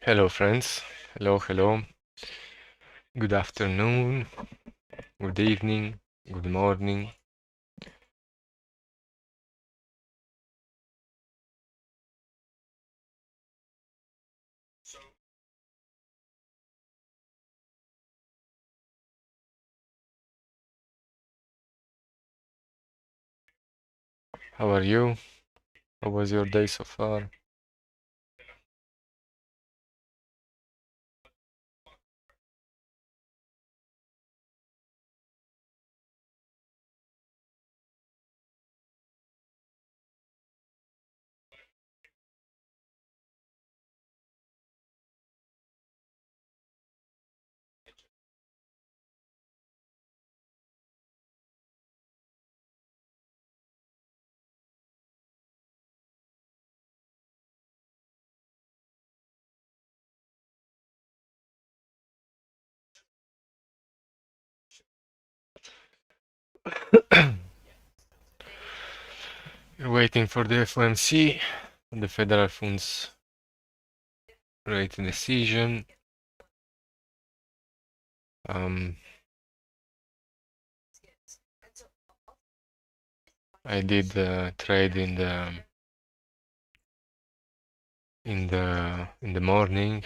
Hello, friends. Hello, hello. Good afternoon, good evening, good morning. How are you? How was your day so far? You're waiting for the FOMC, the federal funds rate decision. I did trade in the morning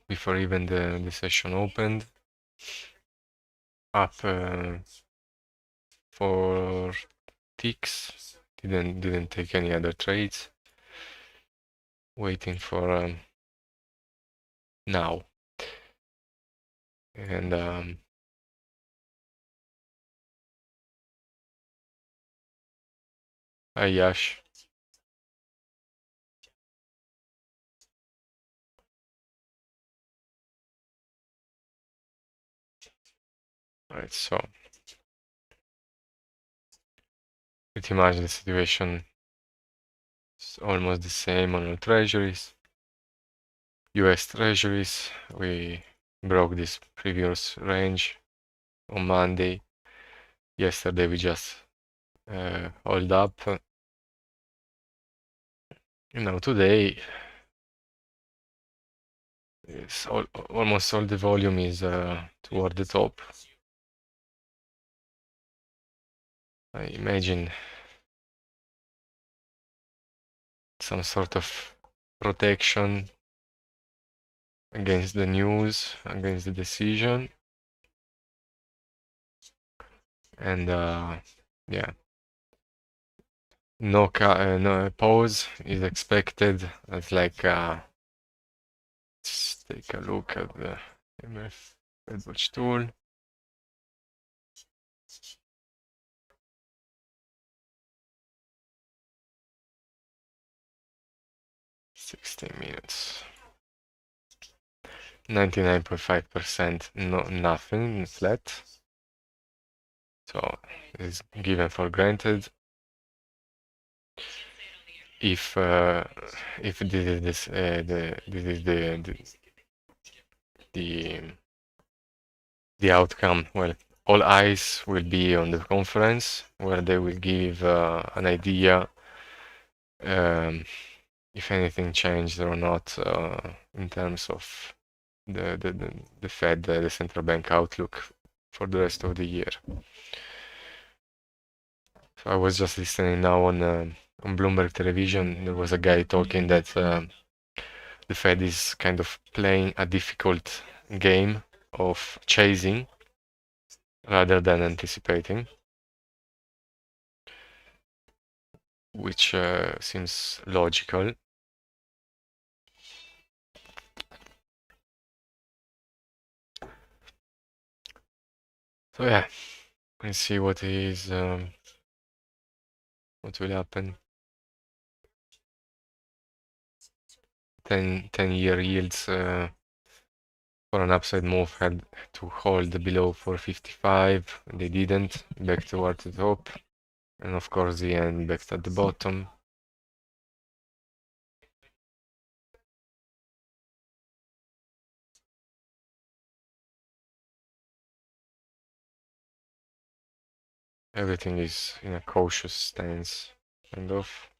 before even the session opened, up 4 ticks. Didn't take any other trades. Waiting for now. And hi Yash. Right, so pretty much the situation is almost the same on all treasuries. US treasuries, we broke this previous range on Monday. Yesterday we just hold up. Today it's almost all the volume is toward the top. I imagine some sort of protection against the news, against the decision. And yeah, no pause is expected. It's like let's take a look at the MF Watch tool. $16 minutes. 99.5%, nothing flat. So it's given for granted. If this is the outcome, well, all eyes will be on the conference where they will give an idea if anything changed or not in terms of the Fed, the central bank outlook for the rest of the year. So I was just listening now on Bloomberg television. There was a guy talking that the Fed is kind of playing a difficult game of chasing rather than anticipating, which seems logical. So yeah, let's see what will happen. 10-year yields for an upside move had to hold below 455. They didn't. Back toward the top, and of course the end back at the bottom. Everything is in a cautious stance, kind of.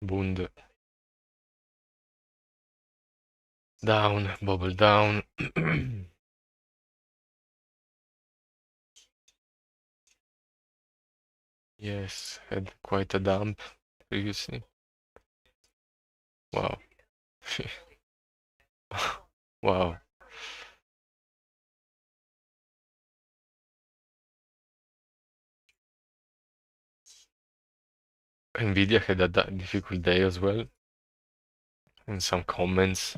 Bund. Down, bubble down. Yes, had quite a dump previously. Wow. Wow. Nvidia had a difficult day as well. In some comments,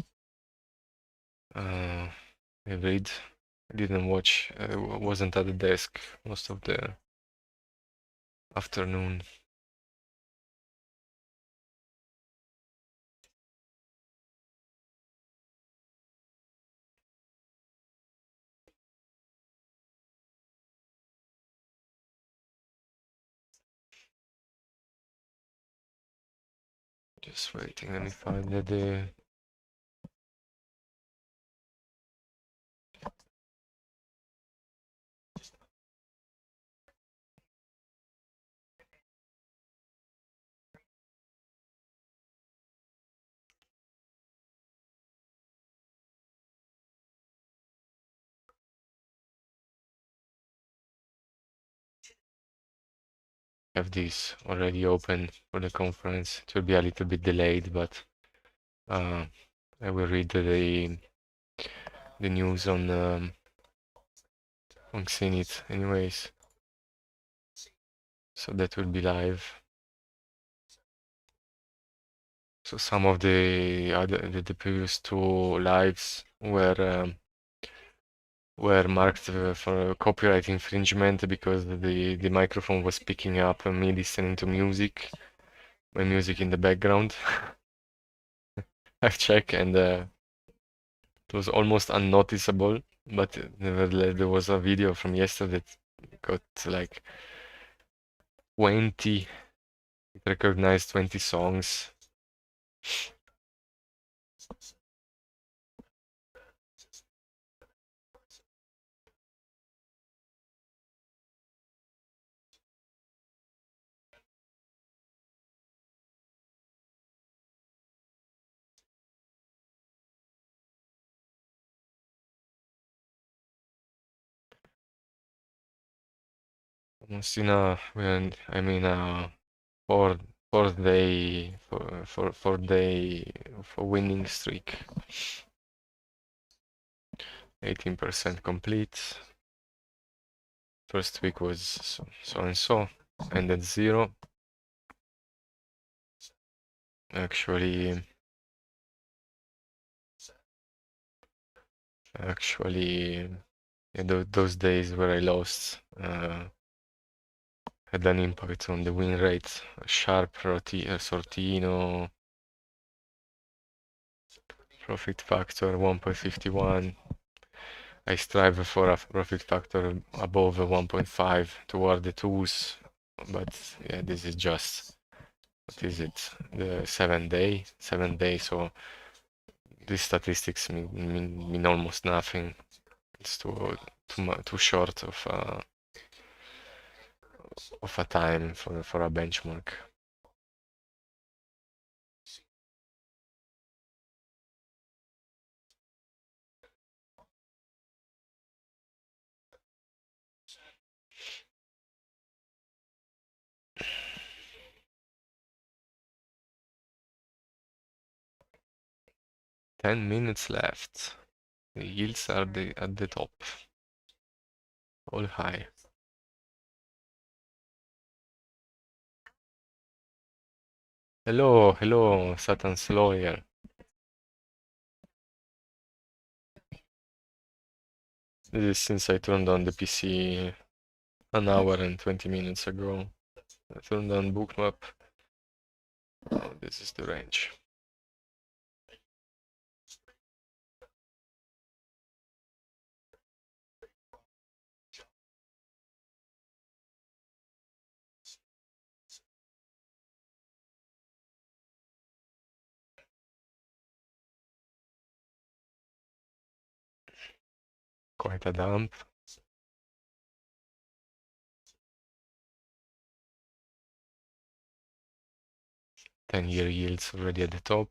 I read. I didn't watch. I wasn't at the desk most of the afternoon. Just waiting. Let me find the have these already open for the conference. It will be a little bit delayed, but I will read the news on Xenith anyways. So that will be live. So some of the previous two lives were marked for copyright infringement because the microphone was picking up me listening to music, my music in the background. I've checked and it was almost unnoticeable, but nevertheless there was a video from yesterday that got like 20, it recognized 20 songs. Almost in a, I mean, four fourth day for day for winning streak. 18% complete. First week was so and so, ended 0. Actually, yeah, those days where I lost had an impact on the win rate. Sharp sortino, profit factor 1.51. I strive for a profit factor above 1.5 toward the 2s, but yeah, this is just, what is it, the 7 day, so these statistics mean almost nothing. It's too short of a time for a benchmark. Ten minutes left. The yields are at the top. All high. Hello, Satan's lawyer. This is since I turned on the PC an hour and 20 minutes ago. I turned on bookmap. This is the range. Quite a dump. 10-year yields already at the top.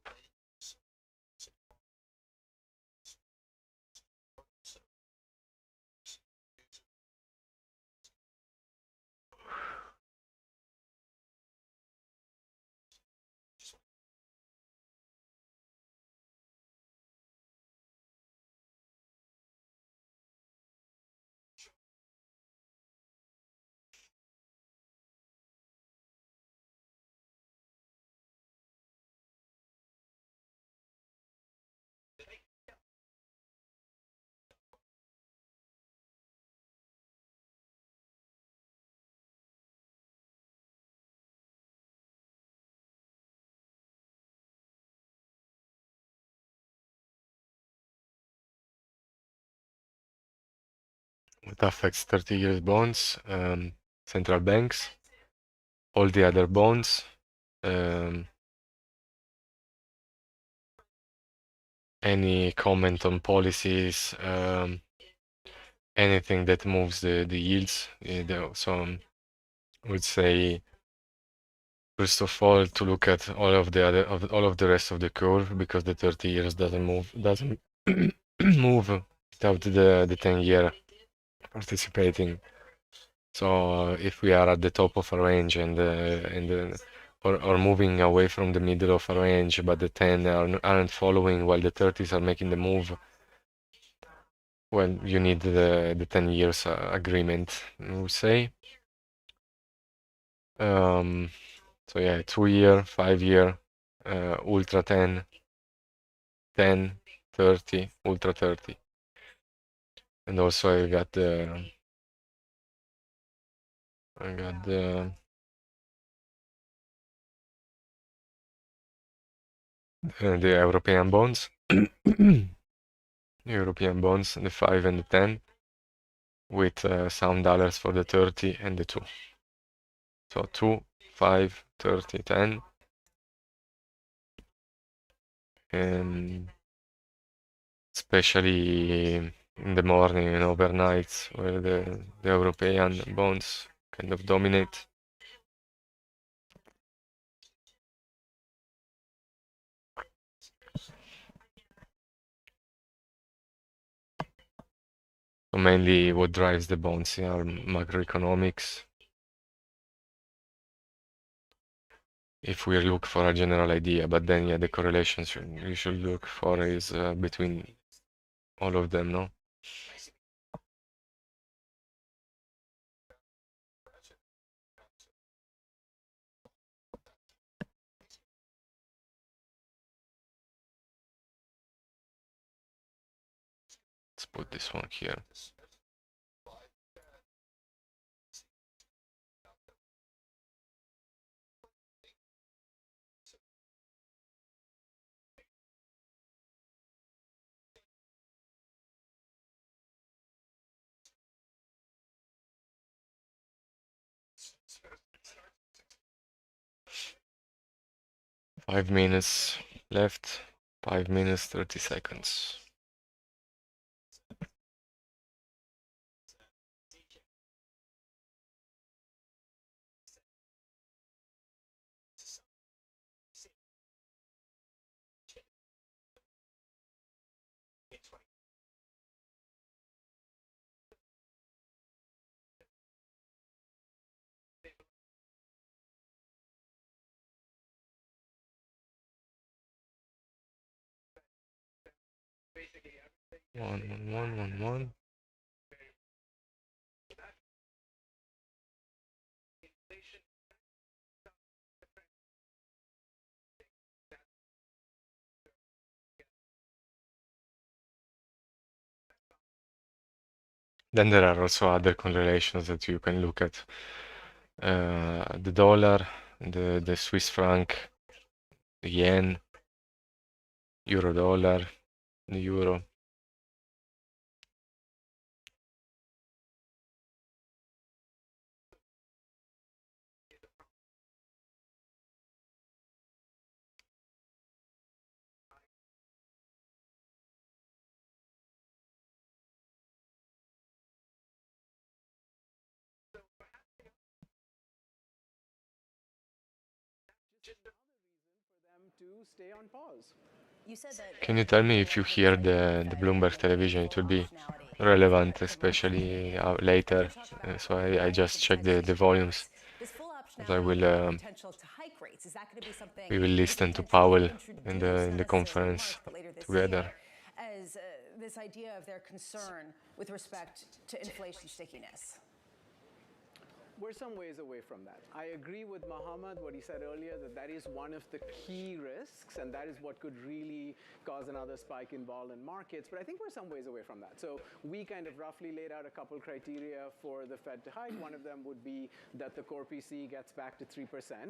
What affects 30 years bonds, central banks, all the other bonds, any comment on policies, anything that moves the yields. So I would say, first of all, to look at all of the rest of the curve, because the 30 years doesn't move move without the 10-year participating. So if we are at the top of a range or moving away from the middle of a range, but the 10 aren't following while the 30s are making the move, well, you need the 10 years agreement, I would say. So yeah, 2-year, 5-year, ultra 10, 10, 30, ultra 30. And also I got the European bonds. European bonds, the 5 and the 10, with some dollars for the 30 and the 2. So 2, 5, 30, 10. And especially in the morning and overnights, where the European bonds kind of dominate. So mainly what drives the bonds are macroeconomics. If we look for a general idea, but then yeah, the correlations you should look for is between all of them, no? Let's put this one here. Five minutes left, 5 minutes, 30 seconds. One. Then there are also other correlations that you can look at. The dollar, the Swiss franc, the yen, euro dollar, the euro. to stay on pause. Can you tell me if you hear the Bloomberg television? It will be relevant, especially later. So I just check the volumes. As I will we will listen to Powell in the conference together. As this idea of their concern with respect to inflation stickiness. We're some ways away from that. I agree with Mohammed, what he said earlier, that is one of the key risks, and that is what could really cause another spike in vol in markets. But I think we're some ways away from that. So we kind of roughly laid out a couple criteria for the Fed to hike. One of them would be that the core PCE gets back to 3%,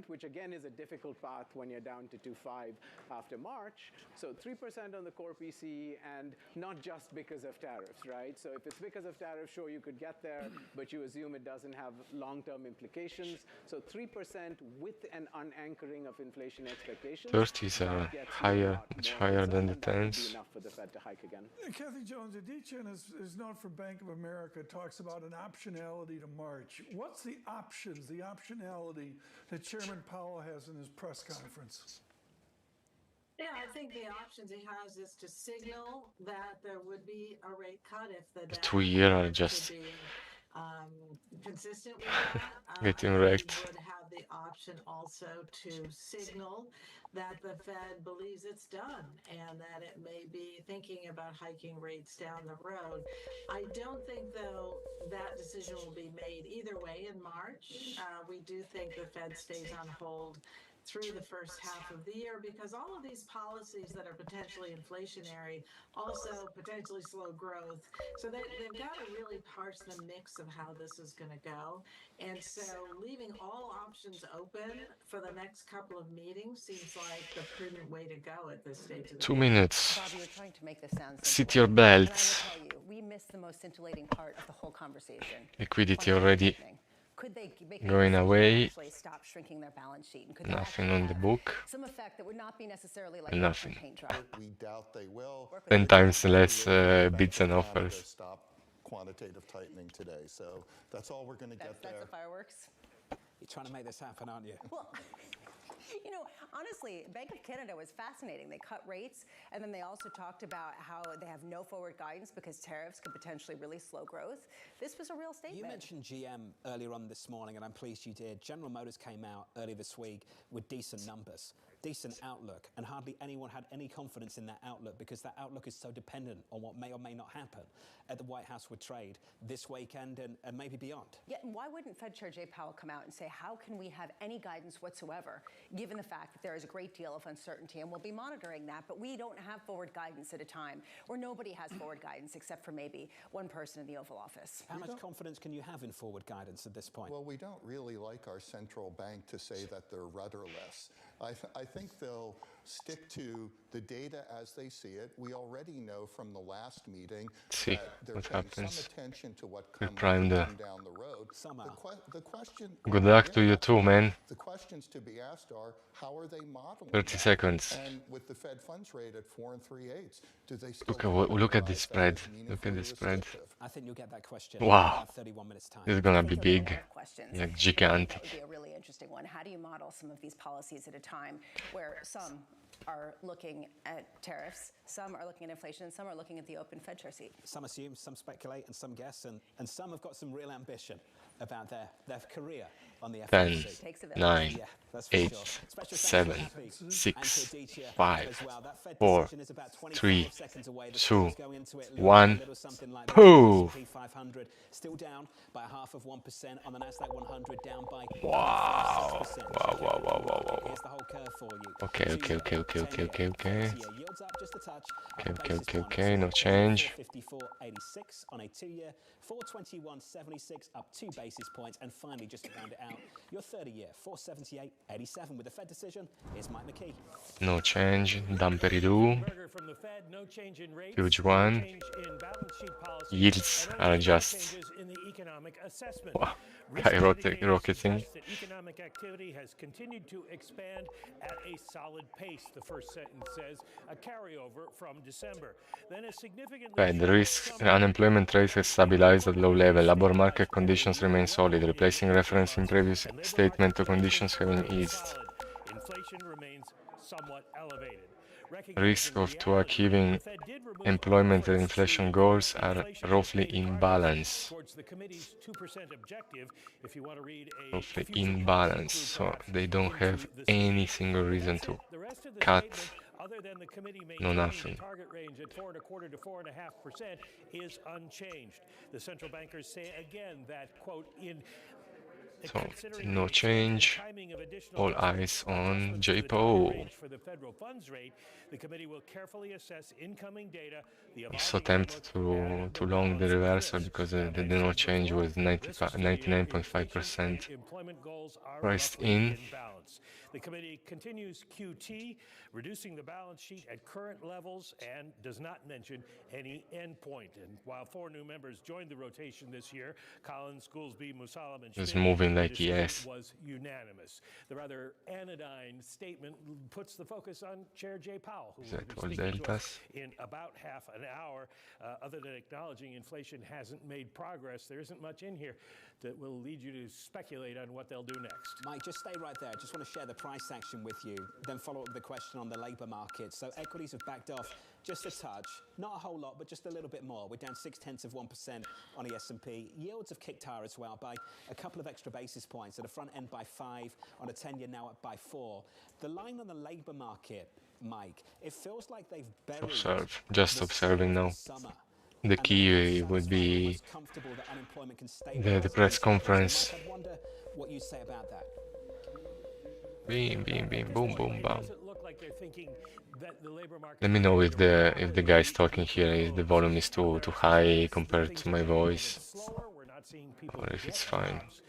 which again is a difficult path when you're down to 2.5 after March. So 3% on the core PCE, and not just because of tariffs, right? So if it's because of tariffs, sure, you could get there, but you assume it doesn't have long-term implications. So 3% with an unanchoring of inflation expectations. 30s are higher, much higher than the 10s. Enough for the Fed to hike again. Kathy Jones, Adityan is known for Bank of America, talks about an optionality to March. What's the options, the optionality that Chairman Powell has in his press conference? Yeah, I think the options he has is to signal that there would be a rate cut if the 2 years are just consistent with that. getting wrecked. He would have the option also to signal that the Fed believes it's done and that it may be thinking about hiking rates down the road. I don't think, though, that decision will be made either way in March. We do think the Fed stays on hold through the first half of the year because all of these policies that are potentially inflationary also potentially slow growth. So they've got to really parse the mix of how this is going to go. And so leaving all options open for the next couple of meetings seems like the prudent way to go at this stage of the 2 minutes. Bob, you were trying to make this sound Sit simple, your belts. but I will tell you, we missed the most scintillating part of the whole conversation. Liquidity already Could they make going away. actually stop shrinking their balance sheet? And could they Nothing actually on the have book. some effect that would not be necessarily like Nothing. a paint dry? We doubt they will. 10 times less bids and offers. Stop quantitative tightening today. So that's all we're going to get That's there. the fireworks. You're trying to make this happen, aren't you? Well, you know, honestly, Bank of Canada was fascinating. They cut rates, and then they also talked about how they have no forward guidance because tariffs could potentially really slow growth. This was a real statement. You mentioned GM earlier on this morning, and I'm pleased you did. General Motors came out earlier this week with decent numbers, decent outlook, and hardly anyone had any confidence in that outlook because that outlook is so dependent on what may or may not happen at the White House with trade this weekend and maybe beyond. Yeah, and why wouldn't Fed Chair Jay Powell come out and say, how can we have any guidance whatsoever, given the fact that there is a great deal of uncertainty, and we'll be monitoring that, but we don't have forward guidance at a time where nobody has forward guidance except for maybe one person in the Oval Office. How much confidence can you have in forward guidance at this point? Well, we don't really like our central bank to say that they're rudderless. I think they'll stick to the data as they see it. We already know from the last meeting See that they're what paying happens. some attention to what We comes primed down the road. The question. Good luck to you too, man. The questions to be asked are, how are they modeling 30 that? seconds. And with the Fed funds rate at 4 3/8, do they still Look at this characterize that spread. as Look at meaningfully this spread. restrictive? I think you'll get that question Wow. in about 31 minutes' time. This is gonna be I think there'll big. a lot of questions. Like That gigantic. would be a really interesting one. How do you model some of these policies at a time where some are looking at tariffs, some are looking at inflation, and some are looking at the open Fed chair seat? Some assume, some speculate, and some guess, and some have got some real ambition about their career on the 10, FOMC. Takes a village. 9, Yeah, that's for 8, sure. Special 7, thanks to Happy 6, and to Aditya 5, as well. That Fed 4, decision is about 25 3, seconds away. The 2, Fed's going into it 1. a little something like that. Pooh. S&P 500 still down by 0.5% on the Nasdaq 100, down by Wow. 6%. Wow. Here's the whole curve for you. Okay. Yields up just a touch. Okay, no change. 454.86 on a 2-year, 421.76 up 2 basis points, and finally, just to round it out, your 30-year 478.87 with the Fed decision. Here's Mike McKee. No change. Dumperidoo. Huge one. Yields are just wow, skyrocketing. Economic activity has continued to expand at a solid pace, the first sentence says, a carryover from December. Then a significantly Fed risk unemployment rate has stabilized at low level. Labor market conditions remain solid, replacing reference in previous statement to conditions having eased. Inflation remains somewhat elevated. Risk of to achieving employment and inflation goals are roughly in balance. Towards the committee's 2% objective, if you want to read a Roughly future in policy balance, clue, so perhaps, they don't have into the any speech. single reason That's to it. The rest of the cut. statement, other than the committee No, maintaining nothing. the target range at 4.25% to 4.5%, is unchanged. The central bankers say again that, quote, So considering no the extent and change. timing of additional All eyes on adjustments to the target JPO. range for the federal funds rate, the committee will carefully assess incoming data, the So evolving attempt outlook, to and long the balance with reversal risk. because Now, the I've no said change before, was risks to the inflation 99.5%. and employment goals are Priced roughly in. balance. The committee continues QT, reducing the balance sheet at current levels, and does not mention any endpoint. And while 4 new members joined the rotation this year, Collins, Goolsbee, Musalam, and Just Schmidt, moving the like decision yes. was unanimous. The rather anodyne statement puts the focus on Chair Jay Powell, who Is will that be all speaking to us deltas? in about half an hour. Other than acknowledging inflation hasn't made progress, there isn't much in here that will lead you to speculate on what they'll do next. Mike, just stay right there. Just want to share the price action with you, then follow up with the question on the labour market. So equities have backed off just a touch, not a whole lot, but just a little bit more. We're down 0.6% on the S&P. Yields have kicked higher as well by a couple of extra basis points. At the front end by 5, on a 10-year now up by 4. The line on the labour market, Mike, it feels like they've buried Observe. Just the observing sale now. of the summer. The And key they're would satisfied, be almost comfortable that unemployment can stay the where press it is until then. conference. So, Mike, I wonder what you say about that. Beam, beam, beam, At this boom, point, boom, it bam. doesn't look like they're thinking that the labor market Let me is know going if to the guys rapidly talking here is the close. volume is too Whether high it's compared things to are my getting a little voice, bit slower, we're not seeing people or if get it's fine. jobs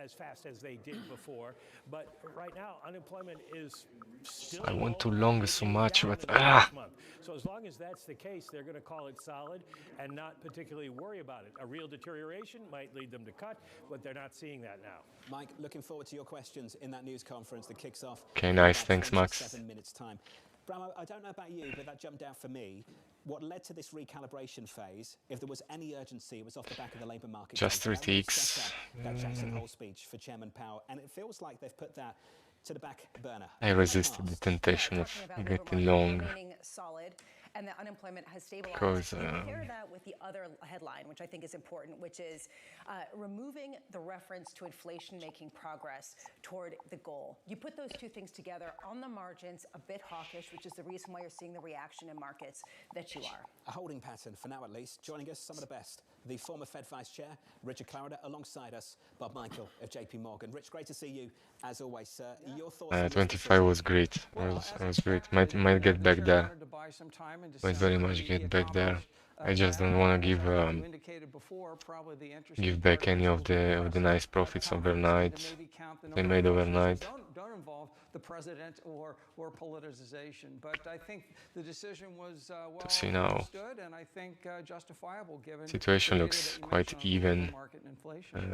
as fast as they did before. But right now, unemployment is still I want to low. long It so came much, down but in the last month. So as long as that's the case, they're going to call it solid and not particularly worry about it. A real deterioration might lead them to cut, but they're not seeing that now. Mike, looking forward to your questions in that news conference that kicks off Okay, in nice. about Thanks, 4 to Max. 7 minutes' time. Bramo, I don't know about you, but that jumped out for me. What led to this recalibration phase, if there was any urgency, it was off the back of the labour market. Just data. That really 3 ticks. set up that Jackson Hole speech for Chairman Powell, and it feels like they've put that to the back burner. I resisted the temptation of Talking about labor getting market long remaining solid and that unemployment has stabilized. because You compare that with the other headline, which I think is important, which is removing the reference to inflation making progress toward the goal. You put those two things together on the margins, a bit hawkish, which is the reason why you're seeing the reaction in markets that you are. A holding pattern, for now at least. Joining us, some of the best. The former Fed Vice Chair, Richard Clarida, alongside us, Bob Michael of JP Morgan. Rich, great to see you, as always, sir. Your thoughts on this 25 was great. Was great. Might get back there. Might very much get back there. I just don't want to give back any of the nice profits overnight. They made overnight. Don't involve the president or politicization. But I think the decision was well See now. understood and I think justifiable given Situation the looks data that you quite mentioned on the labor even market and inflation.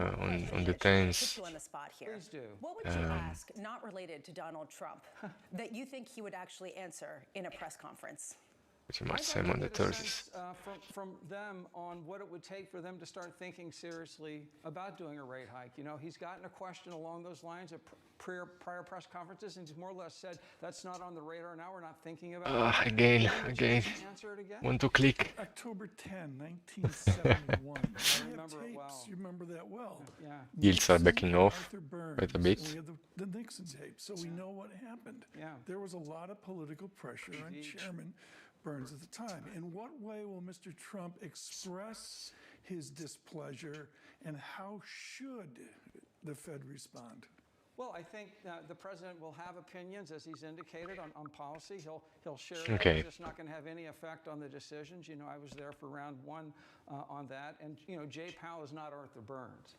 on the Put tens. you on the spot here. Please do. What would you ask, not related to Donald Trump, that you think he would actually answer in a press conference? Pretty much I'd same like on to the get a 30s. sense, from them on what it would take for them to start thinking seriously about doing a rate hike. You know, he's gotten a question along those lines at prior press conferences, and he's more or less said that's not on the radar now. We're not thinking about it. Again. Answer it again. Want to click? October 10, 1971. I remember it well. You remember that well. Yeah. Yields are backing off Arthur Burns, quite a bit. and we have the Nixon tape, so we know what happened. Yeah. There was a lot of political pressure on Chairman Burns at the time. In what way will Mr. Trump express his displeasure, and how should the Fed respond? Well, I think the president will have opinions, as he's indicated, on policy. He'll share Okay. It's just not going to have any effect on the decisions. You know, I was there for round one on that. And, you know, Jay Powell is not Arthur Burns.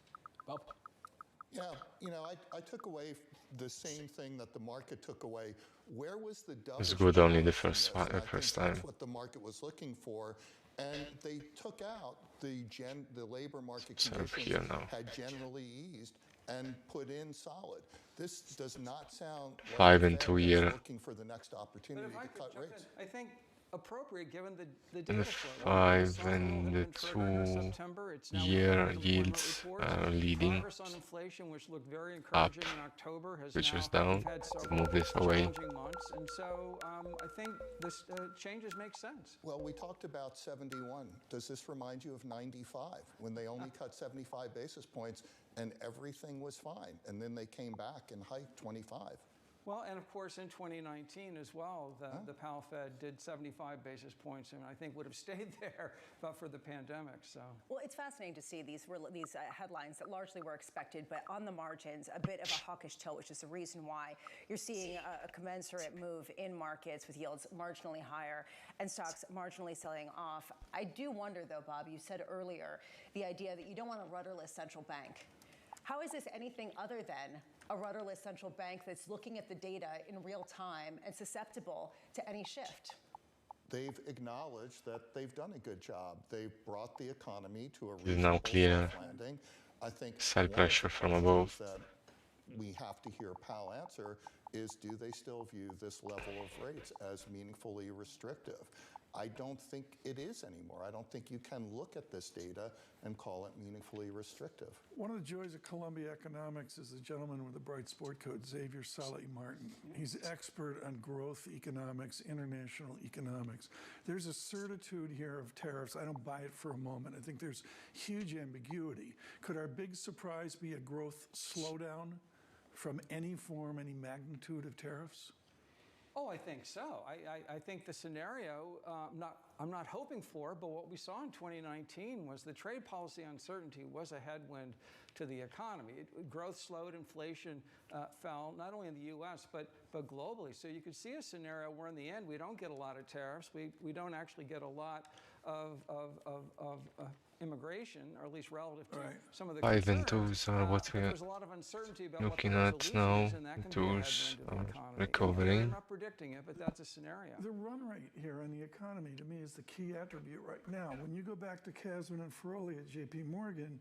Bob? Yeah, you know, I took away the same thing that the market took away. Where was the was dovish good only the balance first in this? And I think first time. that's what the market was looking for, and they took out the labor market Observe conditions here now. had generally eased and put in solid. This does not sound like 5 the and Fed 2 is year. looking for the next But opportunity if I to could cut jump rates. in, I think appropriate given the And data the flow. 5 and the 2-year yields are leading Progress on inflation, which looked very up, encouraging in October, has which now is down. we've had Let's several move this away. challenging months, and so I think this changes make sense. Well, we talked about 71. Does this remind you of 95 when they only cut 75 basis points and everything was fine? And then they came back and hiked 25. Well, and of course, in 2019 as well, the Powell Fed did 75 basis points, and I think would have stayed there but for the pandemic. So, well, it's fascinating to see these headlines that largely were expected, but on the margins, a bit of a hawkish tilt, which is the reason why you're seeing a commensurate move in markets with yields marginally higher and stocks marginally selling off. I do wonder, though, Bob, you said earlier the idea that you don't want a rudderless central bank. How is this anything other than a rudderless central bank that's looking at the data in real time and susceptible to any shift? They've acknowledged that they've done a good job. They've brought the economy to a It is now clear. soft landing. I think Sell one of the pressure from questions above. that we have to hear Powell answer is, do they still view this level of rates as meaningfully restrictive? I don't think it is anymore. I don't think you can look at this data and call it meaningfully restrictive. One of the joys of Columbia Economics is the gentleman with the bright sport coat, Xavier Sully Martin. He's expert on growth economics, international economics. There's a certitude here of tariffs. I don't buy it for a moment. I think there's huge ambiguity. Could our big surprise be a growth slowdown from any form, any magnitude of tariffs? oh, I think so. I think the scenario, I'm not hoping for, but what we saw in 2019 was the trade policy uncertainty was a headwind to the economy. Growth slowed, inflation fell, not only in the U.S., but globally. So you could see a scenario where in the end we don't get a lot of tariffs, we don't actually get a lot of immigration, or at least relative to some of the 5 and concerns. 2s are what we are There's a lot of uncertainty about looking what the at now. resolution is, and that can be a 2s headwind to the are economy. recovering. I'm not predicting it, but that's a scenario. The run rate here on the economy, to me, is the key attribute right now. When you go back to Kasman and Feroli at J.P. Morgan,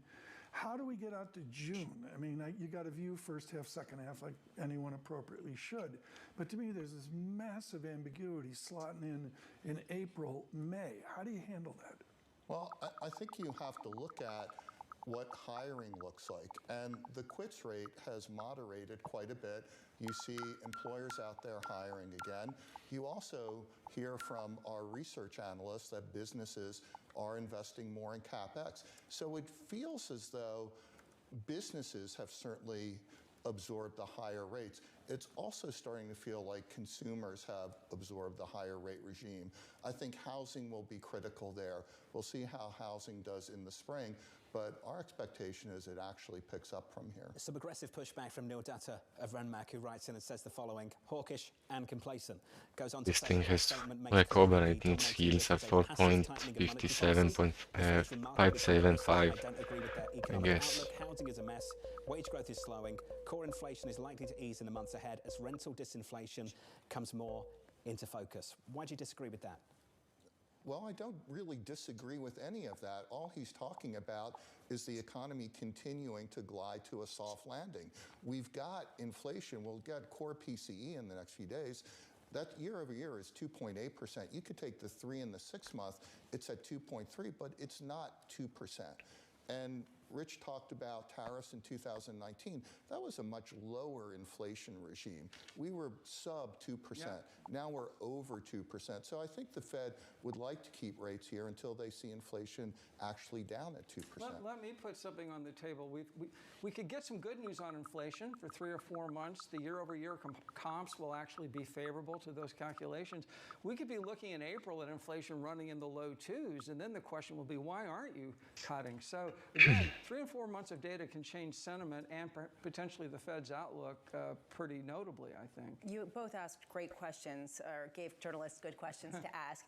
how do we get out to June? I mean, you got to view first half, second half like anyone appropriately should. But to me, there's this massive ambiguity slotting in April, May. How do you handle that? Well, I think you have to look at what hiring looks like. And the quits rate has moderated quite a bit. You see employers out there hiring again. You also hear from our research analysts that businesses are investing more in CapEx. So it feels as though businesses have certainly absorbed the higher rates. It's also starting to feel like consumers have absorbed the higher rate regime. I think housing will be critical there. We'll see how housing does in the spring, but our expectation is it actually picks up from here. Some aggressive pushback from Neil Dutta of Renmark, who writes in and says the following: hawkish and complacent. Goes on to This say thing that has statement makes recovered clearly in its dominated yields at as a passive tightening of monetary policy. It's remarkable that 4.575. I don't agree with their economic guess. outlook. Housing is a mess. Wage growth is slowing. Core inflation is likely to ease in the months ahead as rental disinflation comes more into focus. Why do you disagree with that? Well, I don't really disagree with any of that. All he's talking about is the economy continuing to glide to a soft landing. We've got inflation. We'll get core PCE in the next few days. That year over year is 2.8%. You could take the 3 and the 6 month, it's at 2.3, but it's not 2%. And Rich talked about tariffs in 2019. That was a much lower inflation regime. We were sub 2%. Yeah. Now we're over 2%. So I think the Fed would like to keep rates here until they see inflation actually down at 2%. Let me put something on the table. We could get some good news on inflation for 3 or 4 months. The year-over-year comps will actually be favorable to those calculations. We could be looking in April at inflation running in the low 2s, and then the question will be, why aren't you cutting? So again, 3 and 4 months of data can change sentiment and potentially the Fed's outlook pretty notably, I think. You both asked great questions, or gave journalists good questions to ask.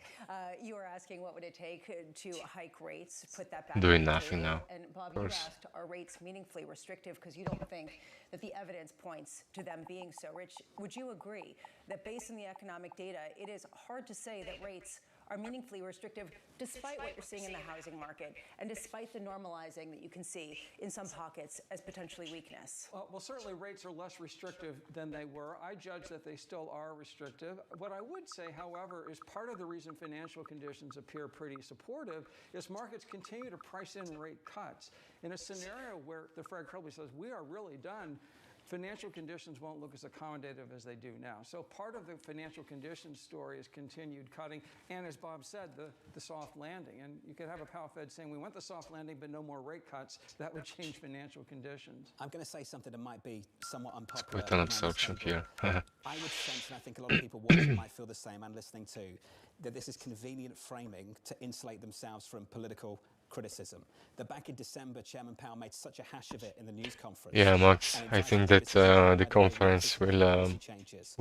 You were asking what would it take to hike rates, put that back Doing on the nothing table. now. And Bob, you asked, are rates meaningfully restrictive because you don't think that the evidence points to them being so. Rich, would you agree that based on the economic data, it is hard to say that rates are meaningfully restrictive despite what you're seeing in the housing market and despite the normalizing that you can see in some pockets as potentially weakness? Well, certainly rates are less restrictive than they were. I judge that they still are restrictive. What I would say, however, is part of the reason financial conditions appear pretty supportive is markets continue to price in rate cuts. In a scenario where the Fed credibly says, we are really done, financial conditions won't look as accommodative as they do now. So part of the financial conditions story is continued cutting, and as Bob said, the soft landing. And you could have a Powell Fed saying, we want the soft landing, but no more rate cuts. That would change financial conditions. I'm going to say something that might be somewhat unpopular. Quite an absorption here. I would sense, and I think a lot of people watching might feel the same and listening too, that this is convenient framing to insulate themselves from political criticism. That back in December, Chairman Powell made such a hash of it in the news conference. Yeah, Max, I think that the conference will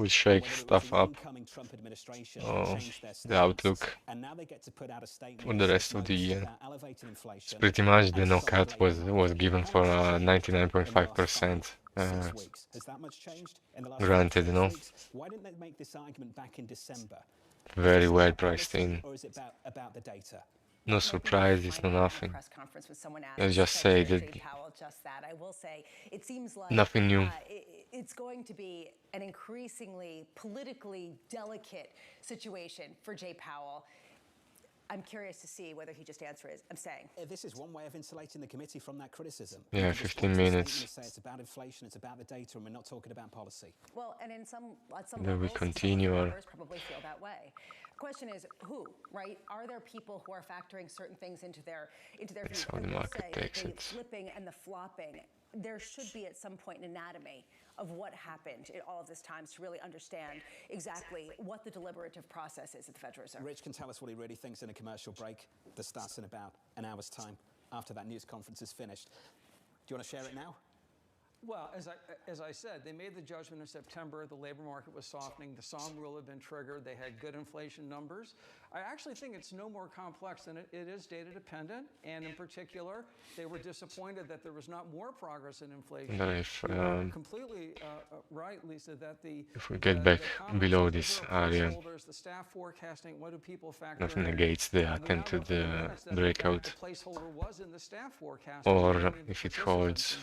shake stuff up. The outlook And now they get to put out a statement for the rest of the year. about elevated inflation. It's pretty much the knockout was given for 99.5%. Has that much changed in the last Granted, 6 no. weeks? Why didn't they make this argument back in December? Very well priced in. Or is it about the data? No surprises, no nothing. Let's just say that I will say it seems like nothing new. It's going to be an increasingly politically delicate situation for Jay Powell. I'm curious to see whether he just answers. I'm saying this is one way of insulating the committee from that criticism. Yeah, 15 minutes. Say it's about inflation, it's about the data, and we're not talking about policy. Well, and at some Then we levels, continue some our members probably feel that way. Question is who, right? Are there people who are factoring certain things into their That's views? how the I will market say takes the it. flipping and the flopping. There should be at some point an anatomy of what happened in all of this time to really understand exactly what the deliberative process is at the Federal Reserve. Rich can tell us what he really thinks in a commercial break that starts in about an hour's time after that news conference is finished. Do you want to share it now? Well, as I said, they made the judgment in September. The labor market was softening. The SOM rule had been triggered. They had good inflation numbers. I actually think it's no more complex than it is data dependent. And in particular, they were disappointed that there was not more progress in inflation. Completely right, Lisa, that if we get back below this area, the staff forecasting, what do people factor nothing in? negates the attempted breakout. The placeholder was in the staff forecast. Or if it holds.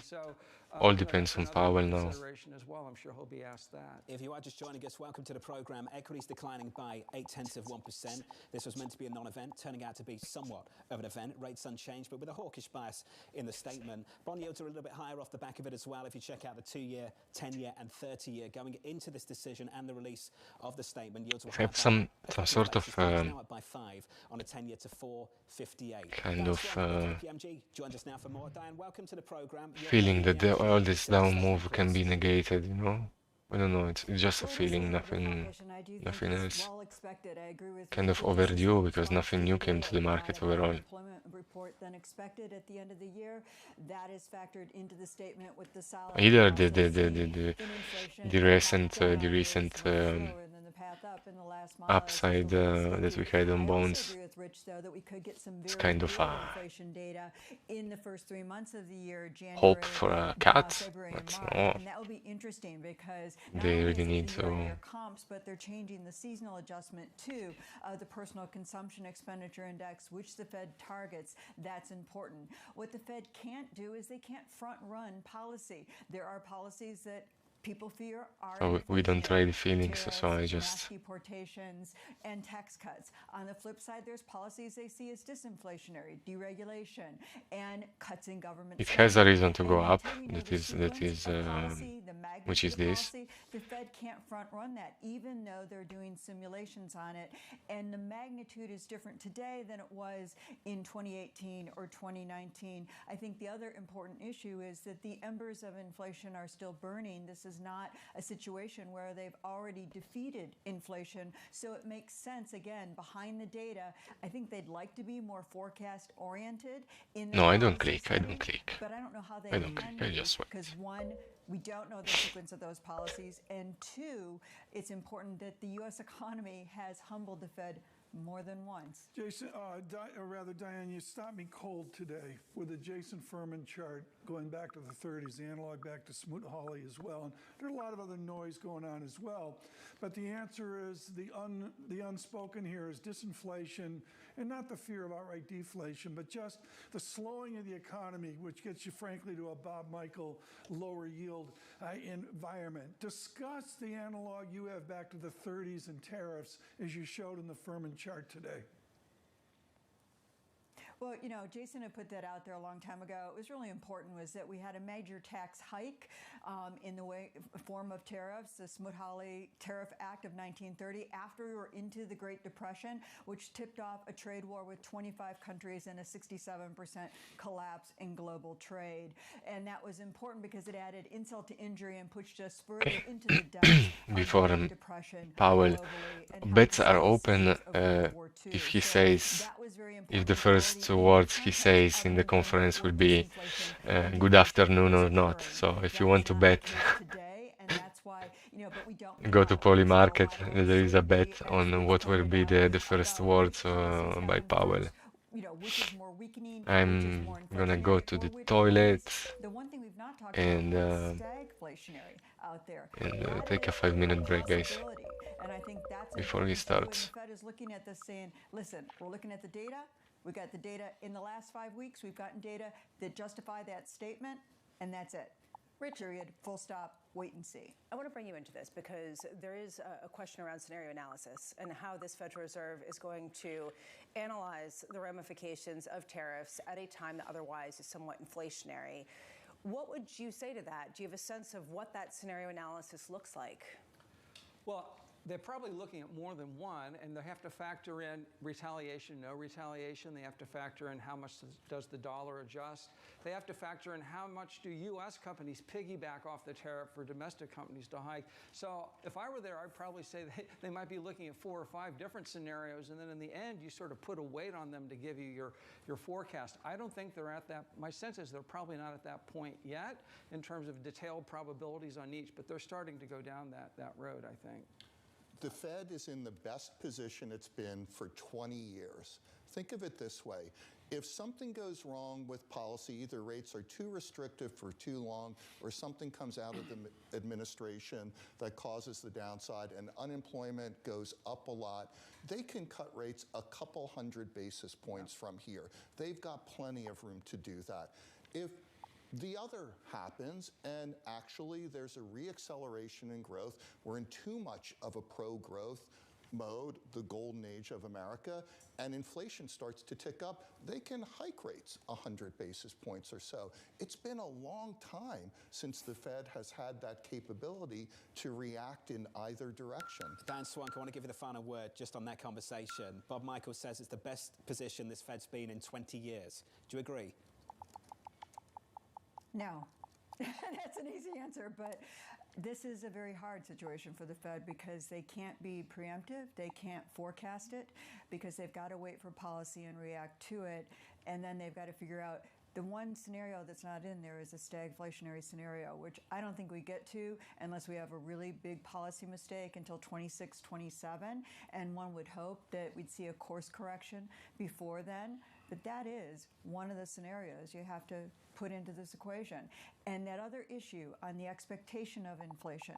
All depends on Powell now. As well. I'm sure he'll be asked that. If you are just joining us, welcome to the program. Equities declining by 0.8%. This was meant to be a non-event, turning out to be somewhat of an event. Rates unchanged, but with a hawkish bias in the statement. Bond yields are a little bit higher off the back of it as well. If you check out the 2-year, 10-year, and 30-year going into this decision and the release of the statement, yields will have some sort of now up by 5 on a 10-year to 4.58. Kind of PMG joins us now for more. Diane, welcome to the program. Feeling that all this down move can be negated, you know? I don't know, it's just a feeling, nothing else. Kind of overdue because nothing new came to the market overall. Report than expected at the end of the year. That is factored into the statement with the solid Either the recent upside that we had on bonds. It's kind of a in the first 3 months of the year, January, hope for a cut. February, But March, no, and that will be interesting because they really need to. comps, but they're changing the seasonal adjustment to the personal consumption expenditure index, which the Fed targets. That's important. What the Fed can't do is they can't front run policy. There are policies that people fear are So we don't trade feelings, so I mass just deportations and tax cuts. On the flip side, there's policies they see as disinflationary, deregulation, and cuts in government. it has a reason to go And up. until we know That the is sequence of policy, the magnitude which is of this. policy, the Fed can't front run that, even though they're doing simulations on it. And the magnitude is different today than it was in 2018 or 2019. I think the other important issue is that the embers of inflation are still burning. This is not a situation where they've already defeated inflation. So it makes sense, again, behind the data. I think they'd like to be more forecast oriented. No, I don't click. I don't click. But I don't know how they I don't can click. I be, just wait. because one, we don't know the sequence of those policies, and two, it's important that the U.S. economy has humbled the Fed more than once. Jason, Diane, you stopped me cold today with a Jason Furman chart. going back to the 30s, the analog back to Smoot-Hawley as well. And there's a lot of other noise going on as well. But the answer is the unspoken here is disinflation, and not the fear of outright deflation, but just the slowing of the economy, which gets you, frankly, to a Bob Michael lower yield environment. Discuss the analog you have back to the 30s and tariffs, as you showed in the Furman chart today. Well, you know, Jason had put that out there a long time ago. It was really important was that we had a major tax hike in the form of tariffs, the Smoot-Hawley Tariff Act of 1930, after we were into the Great Depression, which tipped off a trade war with 25 countries and a 67% collapse in global trade. And that was important because it added insult to injury and pushed us further into the depths Before of the Great Depression Powell, globally, and bets helped are us open see of World War II. if he So says, that was very if important. the first Already two words he context says in other the than conference will what be disinflation and good deflation afternoon is or not. occurring. So if you That want is to not bet, the case today, and that's why, you know, but we don't go to know. Poly So Market. I will There is a certainly, bet as on Rich what will pointed be out, the first about words which policies by have Powell. influence, you know, which is more weakening, which is I'm more gonna go inflationary, to or the which toilet is the one thing we've not talked and about, stagflationary out there. That take a is 5-minute break, guys, possibility, and I think that's before he important too. And starts. the Fed is looking at this saying, listen, we're looking at the data. We got the data in the last 5 weeks. We've gotten data that justify that statement, and that's it. Period. Full stop. Wait and see. I want to bring you into this because there is a question around scenario analysis and how this Federal Reserve is going to analyze the ramifications of tariffs at a time that otherwise is somewhat inflationary. What would you say to that? Do you have a sense of what that scenario analysis looks like? Well, they're probably looking at more than one, and they have to factor in retaliation, no retaliation. They have to factor in how much does the dollar adjust. They have to factor in how much do U.S. companies piggyback off the tariff for domestic companies to hike. So if I were there, I'd probably say they might be looking at 4 or 5 different scenarios, and then in the end, you sort of put a weight on them to give you your forecast. I don't think they're at that. My sense is they're probably not at that point yet in terms of detailed probabilities on each, but they're starting to go down that road, I think. The Fed is in the best position it's been for 20 years. Think of it this way. If something goes wrong with policy, either rates are too restrictive for too long, or something comes out of the administration that causes the downside and unemployment goes up a lot, they can cut rates a couple hundred basis points from here. They've got plenty of room to do that. If the other happens, and actually there's a reacceleration in growth. We're in too much of a pro-growth mode, the golden age of America, and inflation starts to tick up. They can hike rates 100 basis points or so. It's been a long time since the Fed has had that capability to react in either direction. Dan Swank, I want to give you the final word just on that conversation. Bob Michael says it's the best position this Fed's been in 20 years. Do you agree? No. That's an easy answer, but this is a very hard situation for the Fed because they can't be preemptive, they can't forecast it, because they've got to wait for policy and react to it, and then they've got to figure out the one scenario that's not in there is a stagflationary scenario, which I don't think we get to unless we have a really big policy mistake until 26, 27, and one would hope that we'd see a course correction before then. But that is one of the scenarios you have to put into this equation. And that other issue on the expectation of inflation,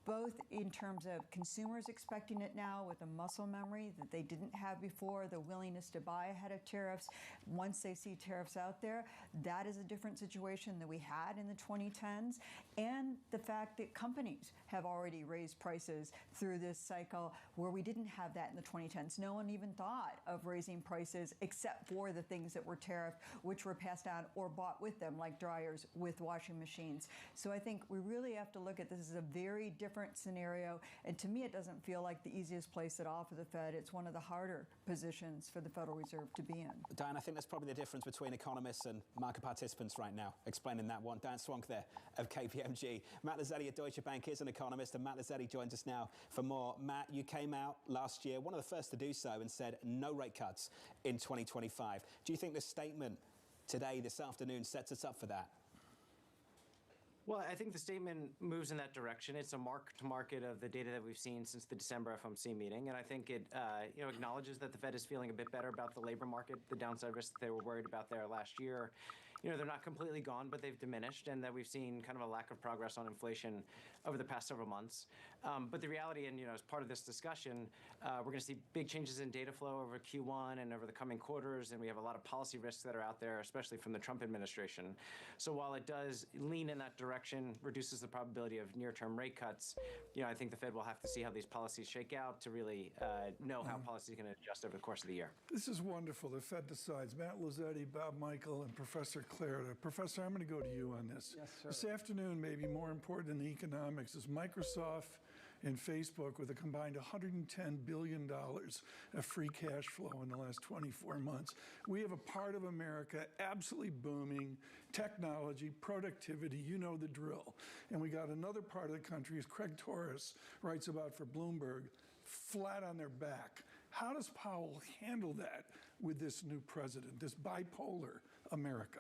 both in terms of consumers expecting it now with a muscle memory that they didn't have before, the willingness to buy ahead of tariffs once they see tariffs out there. That is a different situation than we had in the 2010s. And the fact that companies have already raised prices through this cycle where we didn't have that in the 2010s. No one even thought of raising prices except for the things that were tariffed, which were passed on or bought with them, like dryers with washing machines. So I think we really have to look at this as a very different scenario. And to me, it doesn't feel like the easiest place at all for the Fed. It's one of the harder positions for the Federal Reserve to be in. Dan, I think that's probably the difference between economists and market participants right now, explaining that one. Dan Swank there of KPMG. Matt Lazzetti at Deutsche Bank is an economist, and Matt Lazzetti joins us now for more. Matt, you came out last year, one of the first to do so, and said no rate cuts in 2025. Do you think this statement today, this afternoon, sets us up for that? Well, I think the statement moves in that direction. It's a mark-to-market of the data that we've seen since the December FOMC meeting, and I think it acknowledges that the Fed is feeling a bit better about the labor market, the downside risks that they were worried about there last year. they're not completely gone, but they've diminished, and that we've seen kind of a lack of progress on inflation over the past several months. But the reality, and as part of this discussion, we're going to see big changes in data flow over Q1 and over the coming quarters, and we have a lot of policy risks that are out there, especially from the Trump administration. So while it does lean in that direction, reduces the probability of near-term rate cuts, I think the Fed will have to see how these policies shake out to really know how policy is going to adjust over the course of the year. This is wonderful. The Fed decides. Matt Lazzetti, Bob Michael, and Professor Clarida. Professor, I'm going to go to you on this. Yes, sir. This afternoon, maybe more important than the economics, is Microsoft and Facebook with a combined $110 billion of free cash flow in the last 24 months. We have a part of America absolutely booming, technology, productivity, you know the drill. And we got another part of the country, as Craig Torres writes about for Bloomberg, flat on their back. How does Powell handle that with this new president, this bipolar America?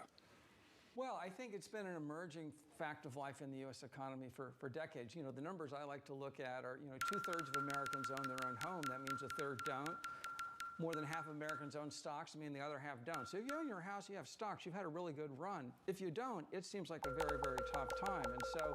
Well, I think it's been an emerging fact of life in the U.S. economy for decades. The numbers I like to look at are, 2/3 of Americans own their own home. That means 1/3 don't. More than half of Americans own stocks. I mean, the other half don't. So if you own your house, you have stocks, you've had a really good run. If you don't, it seems like a very, very tough time. And so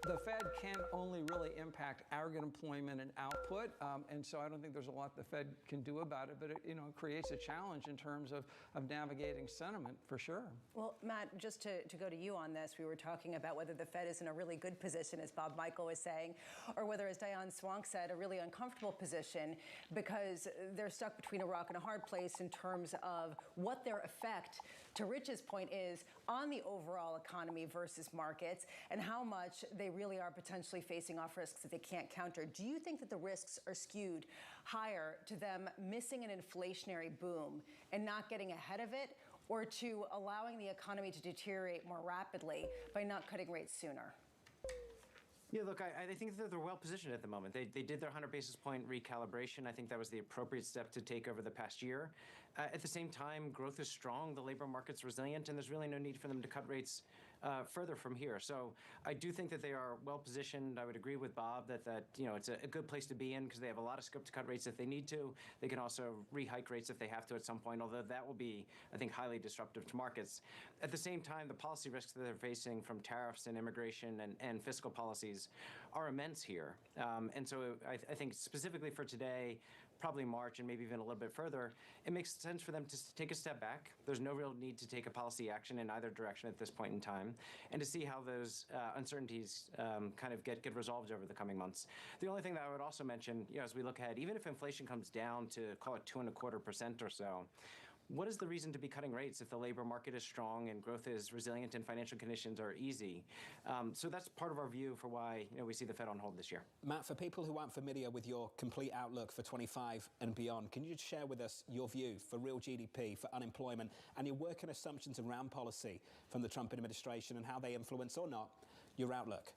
the Fed can only really impact aggregate employment and output, and so I don't think there's a lot the Fed can do about it, but it creates a challenge in terms of navigating sentiment, for sure. Well, Matt, just to go to you on this, we were talking about whether the Fed is in a really good position, as Bob Michael was saying, or whether, as Diane Swank said, a really uncomfortable position because they're stuck between a rock and a hard place in terms of what their effect, to Rich's point, is on the overall economy versus markets and how much they really are potentially facing off risks that they can't counter. Do you think that the risks are skewed higher to them missing an inflationary boom and not getting ahead of it, or to allowing the economy to deteriorate more rapidly by not cutting rates sooner? Yeah, look, I think that they're well positioned at the moment. They did their 100 basis point recalibration. I think that was the appropriate step to take over the past year. At the same time, growth is strong, the labor market's resilient, and there's really no need for them to cut rates further from here. So I do think that they are well positioned. I would agree with Bob that it's a good place to be in because they have a lot of scope to cut rates if they need to. They can also re-hike rates if they have to at some point, although that will be, I think, highly disruptive to markets. At the same time, the policy risks that they're facing from tariffs and immigration and fiscal policies are immense here. And so I think specifically for today, probably March and maybe even a little bit further, it makes sense for them to take a step back. There's no real need to take a policy action in either direction at this point in time, and to see how those uncertainties kind of get resolved over the coming months. The only thing that I would also mention, as we look ahead, even if inflation comes down to, call it 2.25% or so, what is the reason to be cutting rates if the labor market is strong and growth is resilient and financial conditions are easy? So that's part of our view for why we see the Fed on hold this year. Matt, for people who aren't familiar with your complete outlook for 25 and beyond, can you just share with us your view for real GDP, for unemployment, and your working assumptions around policy from the Trump administration and how they influence or not your outlook?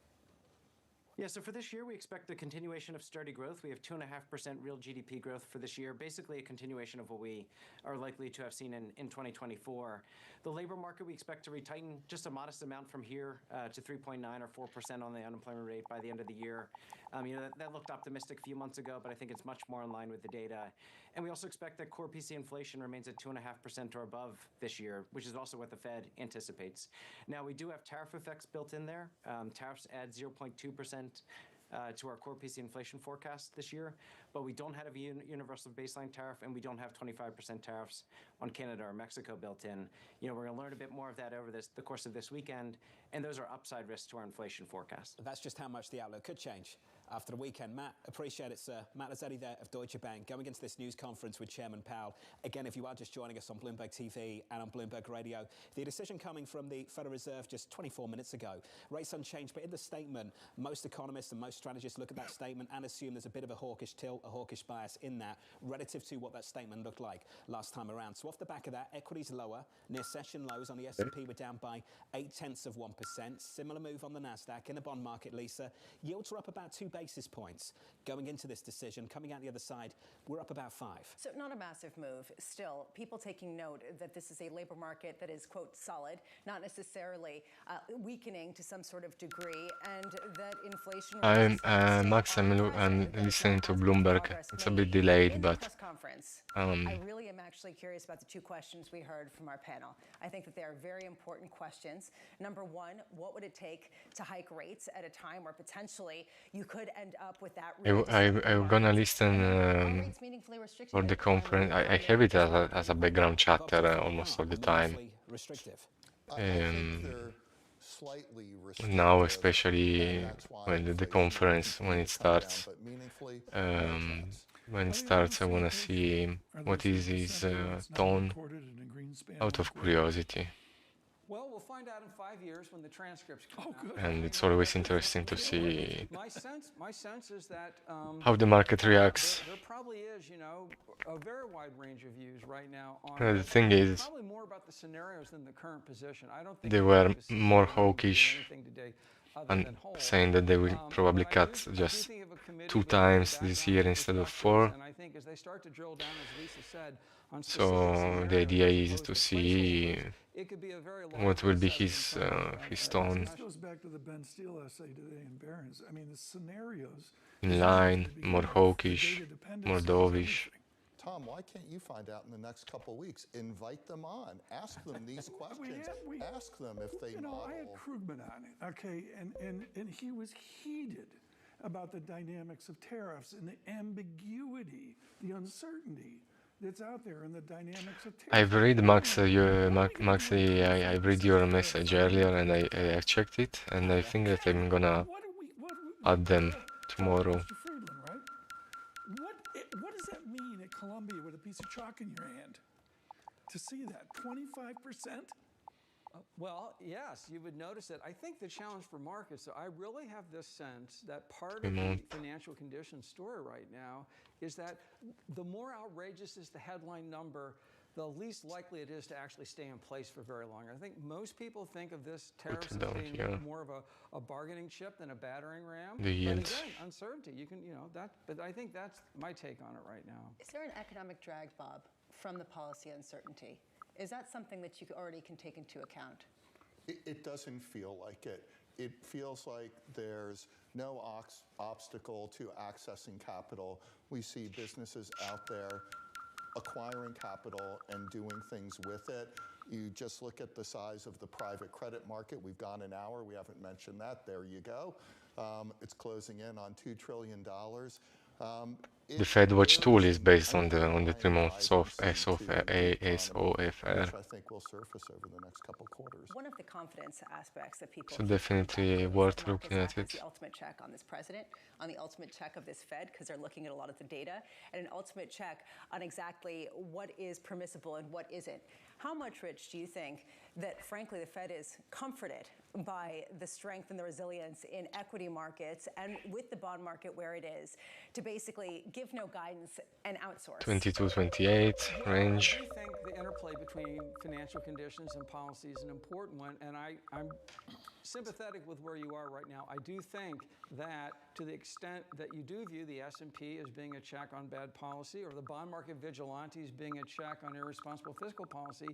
Yeah, so for this year, we expect a continuation of sturdy growth. We have 2.5% real GDP growth for this year, basically a continuation of what we are likely to have seen in 2024. The labor market, we expect to retighten just a modest amount from here to 3.9 or 4% on the unemployment rate by the end of the year. That looked optimistic a few months ago, but I think it's much more in line with the data. And we also expect that core PCE inflation remains at 2.5% or above this year, which is also what the Fed anticipates. Now, we do have tariff effects built in there. Tariffs add 0.2% to our core PCE inflation forecast this year, but we don't have a universal baseline tariff, and we don't have 25% tariffs on Canada or Mexico built in. We're going to learn a bit more of that over the course of this weekend, and those are upside risks to our inflation forecast. That's just how much the outlook could change after the weekend. Matt, appreciate it, sir. Matt Lazzetti there of Deutsche Bank, going into this news conference with Chairman Powell. Again, if you are just joining us on Bloomberg TV and on Bloomberg Radio, the decision coming from the Federal Reserve just 24 minutes ago. Rates unchanged, but in the statement, most economists and most strategists look at that statement and assume there's a bit of a hawkish tilt, a hawkish bias in that, relative to what that statement looked like last time around. So off the back of that, equities lower, near session lows on the S&P were down by 0.8%. Similar move on the NASDAQ. In the bond market, Lisa, yields are up about 2 basis points going into this decision. Coming out the other side, we're up about 5. So not a massive move. Still, people taking note that this is a labor market that is, quote, solid, not necessarily weakening to some sort of degree, and that in inflation I'm we're starting to see Max. on the I'm horizon that listening to has been Bloomberg. progress It's a bit made delayed, in the but press conference. um, I really am actually curious about the two questions we heard from our panel. I think that they are very important questions. Number one, what would it take to hike rates at a time where potentially you could end up with that I'm gonna listen rates meaningfully restricted for at the a time conference. when I have it as a background Bob, do chatter you think they almost are all the time. meaningfully restrictive? I think Um, they're slightly Now, restrictive, especially and that's why when the inflation will conference when continue it to come down, starts, but meaningfully, no chance. when it Are they starts, I mostly wanna hedged? see Are what those is his 3% where it's not tone recorded in a green span out of like rates? curiosity. Well, we'll find out in 5 years when the transcripts come out. good. And it's always interesting to see My sense is that how the market reacts. there probably is, you know, a very wide range of views right now on The thing is, probably more about the scenarios than the current position. I don't think they you were have to see more anything to do hawkish anything today other and than hold. saying that they will probably But I cut do just think of a committee 2 with different times this backgrounds year and instead of perspectives, 4. and I think as they start to drill down, as Lisa said, on specific So scenarios the idea as is opposed to to see placeholders, it could be a very what large will be reset of inflation his and tone This goes back to the Ben Steele essay today in Barron's. I mean, the scenarios in is line, easy to begin more with. The hawkish, data dependency more is dovish. everything. Tom, why can't you find out in the next couple weeks? Invite them on. Ask them these questions. Ask them if they You know, model. I had Krugman on it, okay, and he was heated about the dynamics of tariffs and the ambiguity, the uncertainty that's out there in the dynamics of tariffs. I've read Max, Maxi, I read your tariffs? message earlier and I checked it, and I think that I'm gonna add them tomorrow. Mr. Friedland, right? What does that mean at Columbia with a piece of chalk in your hand? To see that 25%? Well, yes, you would notice it. I think the challenge for markets, I really have this sense that part of the financial conditions story right now is that the more outrageous is the headline number, the least likely it is to actually stay in place for very long. I think most people think of this tariffs as being more of a bargaining chip than a battering ram. The yields. But again, uncertainty. You can, you know, that. But I think that's my take on it right now. Is there an economic drag, Bob, from the policy uncertainty? Is that something that you already can take into account? It doesn't feel like it. It feels like there's no obstacle to accessing capital. We see businesses out there acquiring capital and doing things with it. You just look at the size of the private credit market. We've gone an hour. We haven't mentioned that. There you go. It's closing in on $2 trillion. The Fed Watch tool is based on the 3-month SOFR. Which I think will surface over the next couple quarters. One of the confidence aspects that people So definitely worth looking at it. the ultimate check on this president, on the ultimate check of this Fed, because they're looking at a lot of the data, and an ultimate check on exactly what is permissible and what isn't. How much, Rich, do you think that, frankly, the Fed is comforted by the strength and the resilience in equity markets and with the bond market where it is to basically give no guidance and outsource? 22, 28 range. I do think the interplay between financial conditions and policy is an important one, and I'm sympathetic with where you are right now. I do think that to the extent that you do view the S&P as being a check on bad policy or the bond market vigilantes being a check on irresponsible fiscal policy,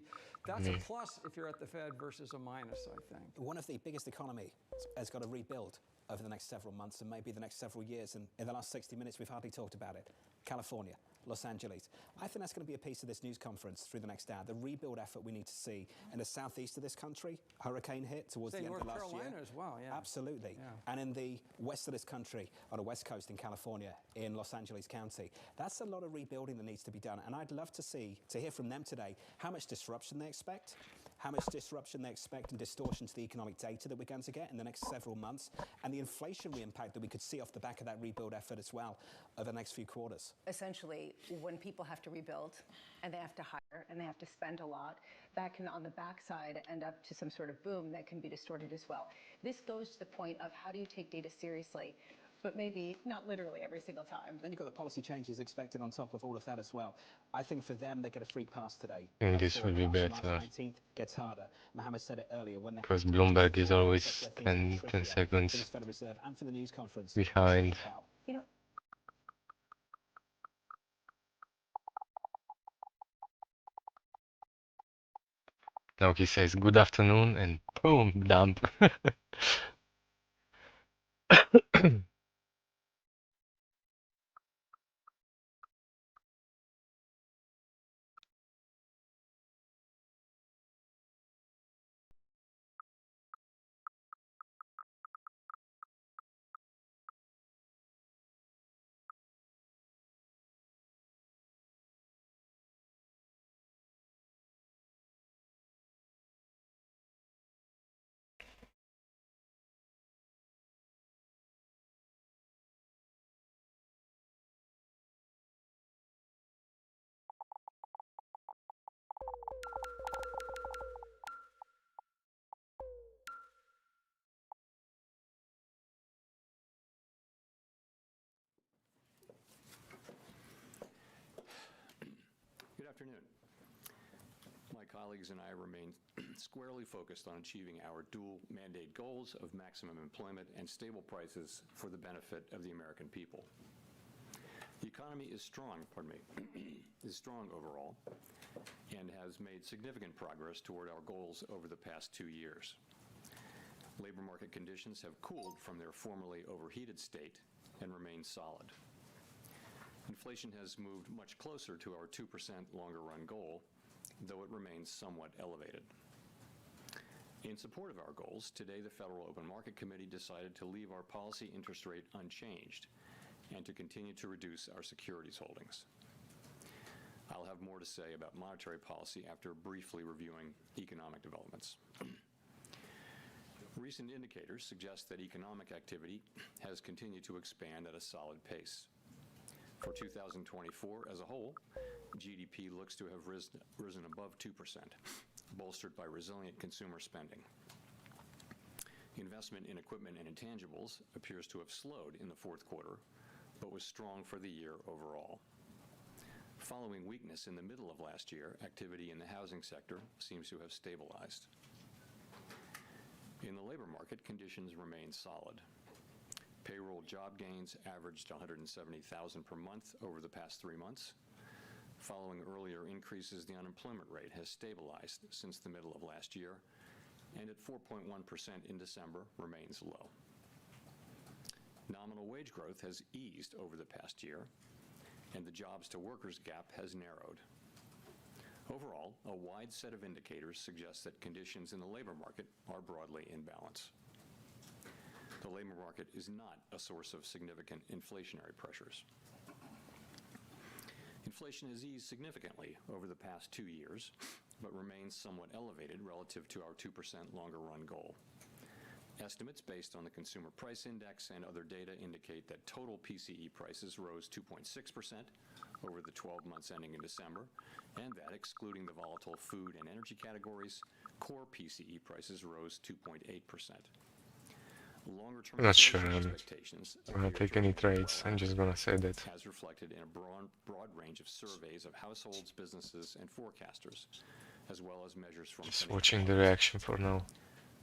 that's a plus if you're at the Fed versus a minus, I think. One of the biggest economies has got to rebuild over the next several months and maybe the next several years. And in the last 60 minutes, we've hardly talked about it. California, Los Angeles. I think that's going to be a piece of this news conference through the next hour. The rebuild effort we need to see in the southeast of this country, hurricane hit towards the end North of last Carolina year. as well, yeah. Absolutely. Yeah. And in the west of this country, on the west coast in California, in Los Angeles County. That's a lot of rebuilding that needs to be done. And I'd love to hear from them today how much disruption they expect, how much disruption they expect and distortion to the economic data that we're going to get in the next several months, and the inflationary impact that we could see off the back of that rebuild effort as well over the next few quarters. Essentially, when people have to rebuild and they have to hire and they have to spend a lot, that can, on the backside, end up to some sort of boom that can be distorted as well. This goes to the point of how do you take data seriously, but maybe not literally every single time. Then you've got the policy changes expected on top of all of that as well. I think for them, they get a free pass today. I think this will be better. March 19th gets harder. Mohammed said it earlier. Because Bloomberg is always 10 seconds for the Federal Reserve and for the news conference behind. You know, Now he says good afternoon and boom, dump. Good afternoon. My colleagues and I remain squarely focused on achieving our dual mandate goals of maximum employment and stable prices for the benefit of the American people. The economy is strong, is strong overall, and has made significant progress toward our goals over the past 2 years. Labor market conditions have cooled from their formerly overheated state and remain solid. Inflation has moved much closer to our 2% longer-run goal, though it remains somewhat elevated. In support of our goals, today the Federal Open Market Committee decided to leave our policy interest rate unchanged and to continue to reduce our securities holdings. I'll have more to say about monetary policy after briefly reviewing economic developments. Recent indicators suggest that economic activity has continued to expand at a solid pace. For 2024 as a whole, GDP looks to have risen above 2%, bolstered by resilient consumer spending. Investment in equipment and intangibles appears to have slowed in the fourth quarter, but was strong for the year overall. Following weakness in the middle of last year, activity in the housing sector seems to have stabilized. In the labor market, conditions remain solid. Payroll job gains averaged 170,000 per month over the past 3 months. Following earlier increases, the unemployment rate has stabilized since the middle of last year, and at 4.1% in December remains low. Nominal wage growth has eased over the past year, and the jobs-to-workers gap has narrowed. Overall, a wide set of indicators suggests that conditions in the labor market are broadly in balance. The labor market is not a source of significant inflationary pressures. Inflation has eased significantly over the past 2 years, but remains somewhat elevated relative to our 2% longer-run goal. Estimates based on the Consumer Price Index and other data indicate that total PCE prices rose 2.6% over the 12 months ending in December, and that, excluding the volatile food and energy categories, core PCE prices rose 2.8%. I'm not sure I'm gonna take any trades. I'm just gonna say that. As reflected in a broad range of surveys of households, businesses, and forecasters, as well as measures from Just watching the reaction for now.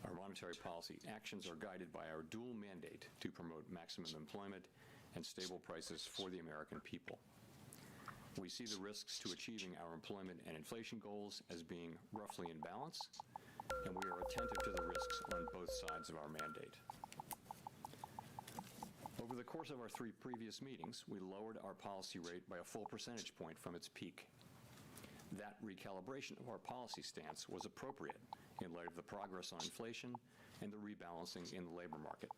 Our monetary policy actions are guided by our dual mandate to promote maximum employment and stable prices for the American people. We see the risks to achieving our employment and inflation goals as being roughly in balance, and we are attentive to the risks on both sides of our mandate. Over the course of our 3 previous meetings, we lowered our policy rate by a full percentage point from its peak. That recalibration of our policy stance was appropriate in light of the progress on inflation and the rebalancing in the labor market.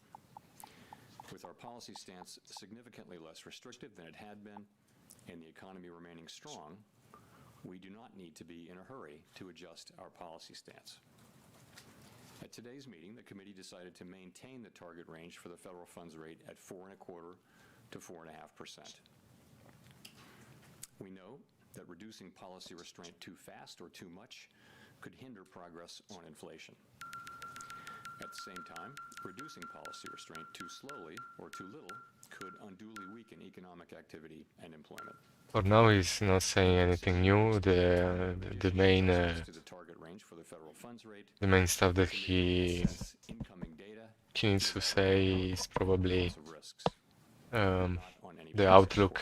With our policy stance significantly less restrictive than it had been, and the economy remaining strong, we do not need to be in a hurry to adjust our policy stance. At today's meeting, the committee decided to maintain the target range for the federal funds rate at 4.25% to 4.5%. We know that reducing policy restraint too fast or too much could hinder progress on inflation. At the same time, reducing policy restraint too slowly or too little could unduly weaken economic activity and employment. For now, he's not saying anything new. The main stuff that he needs to say is probably the outlook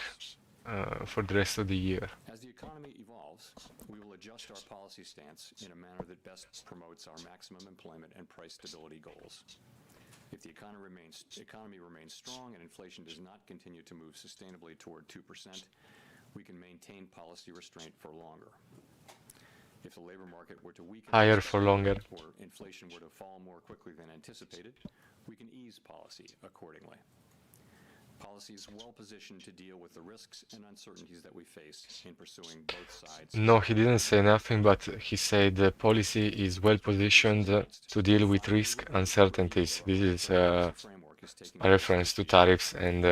for the rest of the year. As the economy evolves, we will adjust our policy stance in a manner that best promotes our maximum employment and price stability goals. If the economy remains strong and inflation does not continue to move sustainably toward 2%, we can maintain policy restraint for longer. If the labor market were to weaken Higher for longer. or inflation were to fall more quickly than anticipated, we can ease policy accordingly. Policy is well positioned to deal with the risks and uncertainties that we face in pursuing both sides. No, he didn't say nothing, but he said the policy is well positioned to deal with risk uncertainties. This is a reference to tariffs and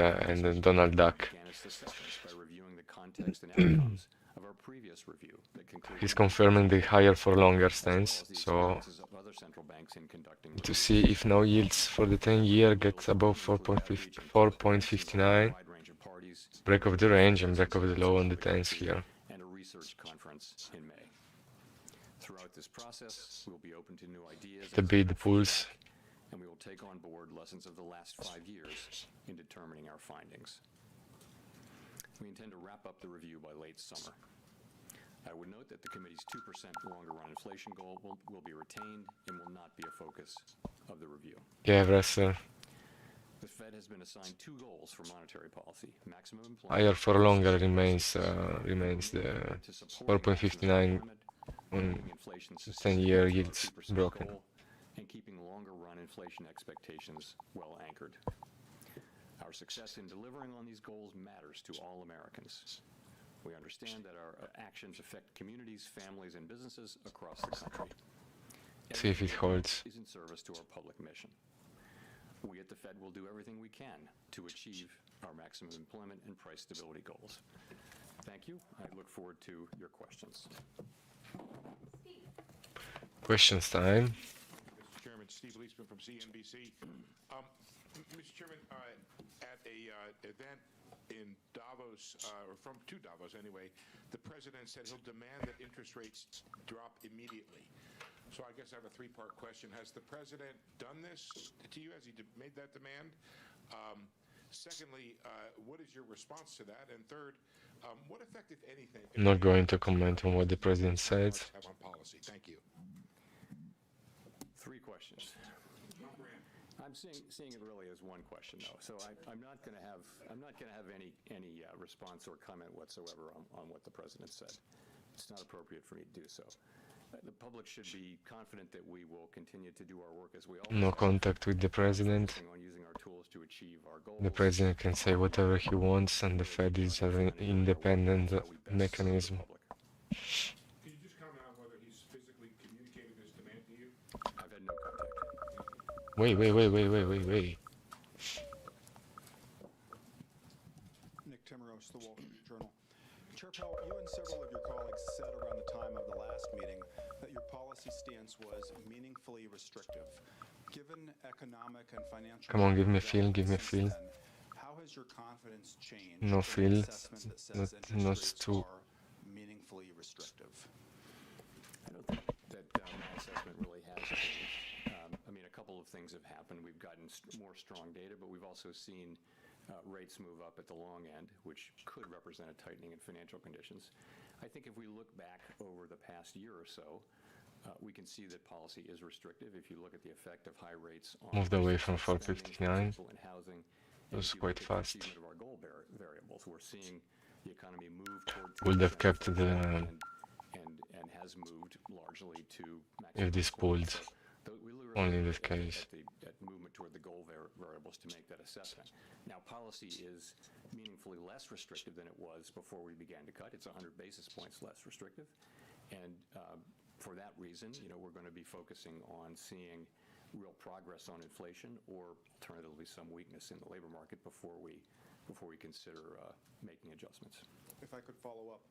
Donald Duck. Began its discussions by reviewing the context and outcomes of our previous review that concluded He's confirming the higher for longer stance. So of other central banks in conducting to see if no yields for the 10-year gets above 4.59, wide range of parties break of the range and break of the low on the 10s here. and a research conference in May. Throughout this process, we will be open to new ideas The bid pulls. and we will take on board lessons of the last 5 years in determining our findings. We intend to wrap up the review by late summer. I would note that the committee's 2% longer run inflation goal will be retained and will not be a focus of the review. Yeah, Russell. The Fed has been assigned 2 goals for monetary policy: maximum employment Higher for longer remains the to support 4.59 on keeping inflation 10-year sustainable yields to our 2% broken. goal, and keeping longer run inflation expectations well anchored. Our success in delivering on these goals matters to all Americans. We understand that our actions affect communities, families, and businesses across the country. See if it holds. Is in service to our public mission. We at the Fed will do everything we can to achieve our maximum employment and price stability goals. Thank you. I look forward to your questions. Questions time. Mr. Chairman, Steve Leisman from CNBC. Mr. Chairman, at a event in Davos, or from to Davos anyway, the president said he'll demand that interest rates drop immediately. So I guess I have a 3-part question. Has the president done this to you? Has he made that demand? Secondly, what is your response to that? And third, what effect, if anything, Not going to comment on what the president said. have on policy? Thank you. 3 questions. I'm seeing it really as one question, though. So I'm not going to have any response or comment whatsoever on what the president said. It's not appropriate for me to do so. The public should be confident that we will continue to do our work as we always No have, contact with the president. focusing on using our tools to achieve our goals. The president can say whatever he wants, and the Fed is an independent mechanism. Can you just comment on whether he's physically communicated his demand to you? I've had no contact. Wait. Nick Timmeros, The Wall Street Journal. Chair Powell, you and several of your colleagues said around the time of the last meeting that your policy stance was meaningfully restrictive. Given economic and financial... Come on, give me a feel, give me a feel. How has your confidence changed? No in feel, an assessment that says not interest rates too. are meaningfully restrictive? I don't think that my assessment really has changed. I mean, a couple of things have happened. We've gotten more strong data, but we've also seen rates move up at the long end, which could represent a tightening in financial conditions. I think if we look back over the past year or so, we can see that policy is restrictive. If you look at the effect of high rates on Moved away from spending, 459. people in housing, It was if you quite look at the fast. achievement of our goal variables, we're seeing the economy move toward Would have kept the and has moved largely to if this pulled. we really Only in look this case. at movement toward the goal variables to make that assessment. Now, policy is meaningfully less restrictive than it was before we began to cut. It's 100 basis points less restrictive, and for that reason, we're going to be focusing on seeing real progress on inflation, or alternatively some weakness in the labor market before we consider making adjustments. If I could follow up,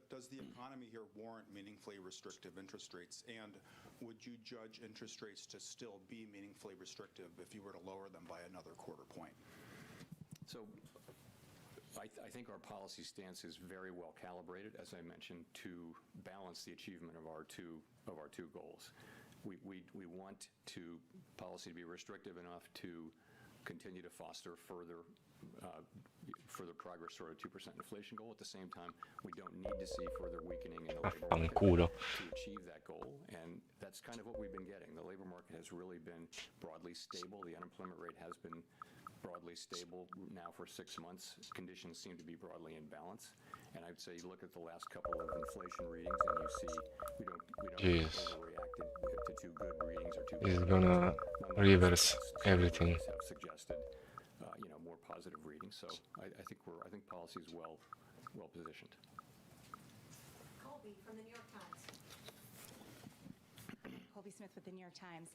does the economy here warrant meaningfully restrictive interest rates? And would you judge interest rates to still be meaningfully restrictive if you were to lower them by another quarter point? So I think our policy stance is very well calibrated, as I mentioned, to balance the achievement of our two goals. We want policy to be restrictive enough to continue to foster further progress toward a 2% inflation goal. At the same time, we don't need to see further weakening in the labor market to achieve that goal, and that's kind of what we've been getting. The labor market has really been broadly stable. The unemployment rate has been broadly stable now for 6 months. Conditions seem to be broadly in balance, and I'd say you look at the last couple of inflation readings, and you see we don't overreact to too good readings or too bad. He's gonna reverse everything. Have suggested more positive readings. So I think policy is well positioned. Colby from the New York Times. Colby Smith with the New York Times.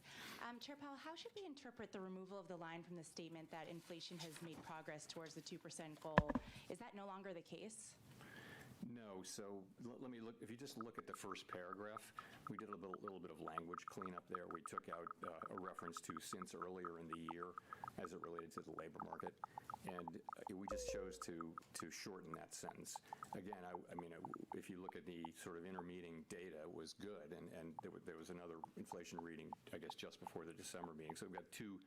Chair Powell, how should we interpret the removal of the line from the statement that inflation has made progress towards the 2% goal? Is that no longer the case? No. So let me look. If you just look at the first paragraph, we did a little bit of language cleanup there. We took out a reference to since earlier in the year as it related to the labor market, and we just chose to shorten that sentence. Again, I mean, if you look at the sort of intermeeting data, it was good, and there was another inflation reading, I guess, just before the December meeting. So we've got two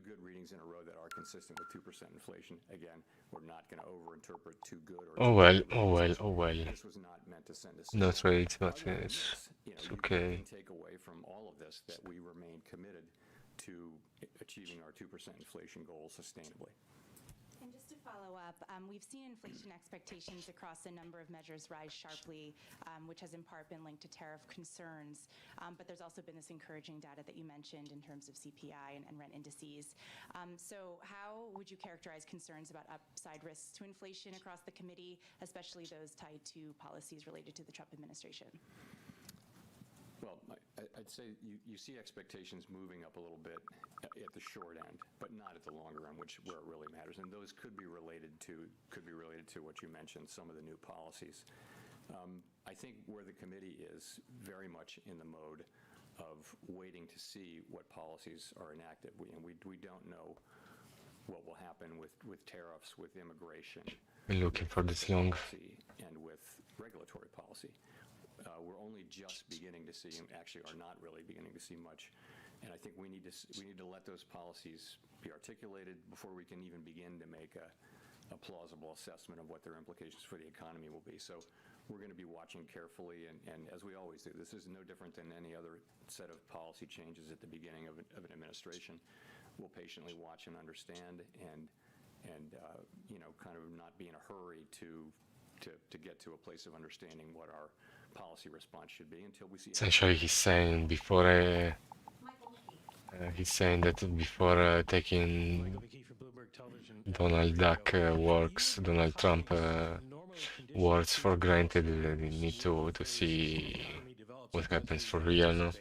good readings in a row that are consistent with 2% inflation. Again, we're not going to overinterpret too good or oh well. This was not meant to send a Not signal. right, not it's okay. You can take away from all of this that we remain committed to achieving our 2% inflation goal sustainably. And just to follow up, we've seen inflation expectations across a number of measures rise sharply, which has in part been linked to tariff concerns. But there's also been this encouraging data that you mentioned in terms of CPI and rent indices. So how would you characterize concerns about upside risks to inflation across the committee, especially those tied to policies related to the Trump administration? Well, I'd say you see expectations moving up a little bit at the short end, but not at the longer end, where it really matters. And those could be related to what you mentioned, some of the new policies. I think where the committee is very much in the mode of waiting to see what policies are enacted. We don't know what will happen with tariffs, with immigration, Been looking for this long. and with regulatory policy. We're only just beginning to see, actually are not really beginning to see much, and I think we need to let those policies be articulated before we can even begin to make a plausible assessment of what their implications for the economy will be. So we're going to be watching carefully, and as we always do, this is no different than any other set of policy changes at the beginning of an administration. We'll patiently watch and understand, and kind of not be in a hurry to get to a place of understanding what our policy response should be until we see. Essentially, he's saying that before taking Donald Trump words for granted, we need to see what happens for real, no?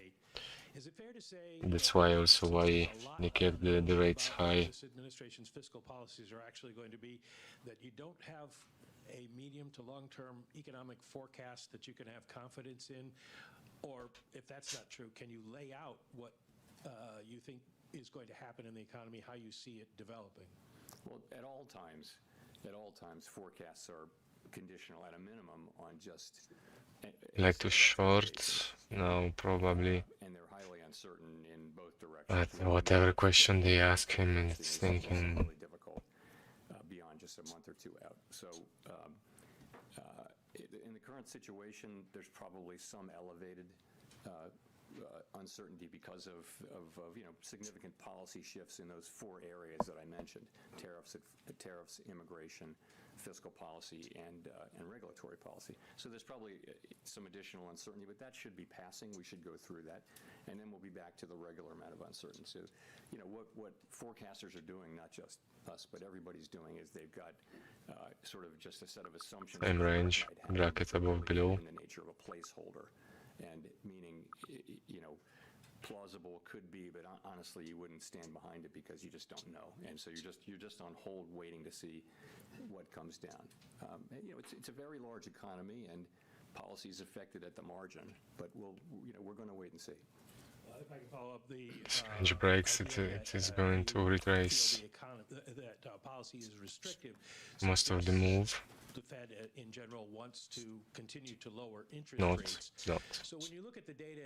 That's why they kept the rates high. This administration's fiscal policies are actually going to be that you don't have a medium to long-term economic forecast that you can have confidence in, or if that's not true, can you lay out what you think is going to happen in the economy, how you see it developing? Well, at all times, forecasts are conditional at a minimum on just Like to short? No, probably. and they're highly uncertain in both directions. But whatever question they ask him, it's thinking. Really difficult beyond just a month or two out. So in the current situation, there's probably some elevated uncertainty because of significant policy shifts in those four areas that I mentioned: tariffs, immigration, fiscal policy, and regulatory policy. So there's probably some additional uncertainty, but that should be passing. We should go through that, and then we'll be back to the regular amount of uncertainty. So, what forecasters are doing, not just us, but everybody's doing, is they've got sort of just a set of assumptions. Same range, bracket above, below. In the nature of a placeholder, and meaning, plausible could be, but honestly, you wouldn't stand behind it because you just don't know, and so you're just on hold, waiting to see what comes down. It's a very large economy, and policy is affected at the margin, but we're going to wait and see. If I can follow up, Strange breaks, it is going to retrace that policy is restrictive. most of the move. the Fed in general wants to continue to lower interest Not, rates. not. So when you look at the data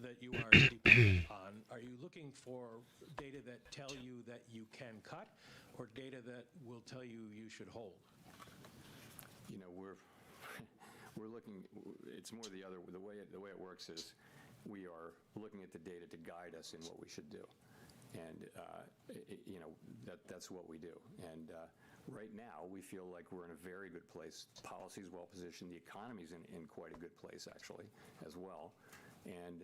that you are dependent on, are you looking for data that tell you that you can cut, or data that will tell you you should hold? You know, we're looking. It's more the other. The way it works is we are looking at the data to guide us in what we should do, and you know that's what we do. And right now, we feel like we're in a very good place. Policy is well positioned. The economy's in quite a good place actually as well. And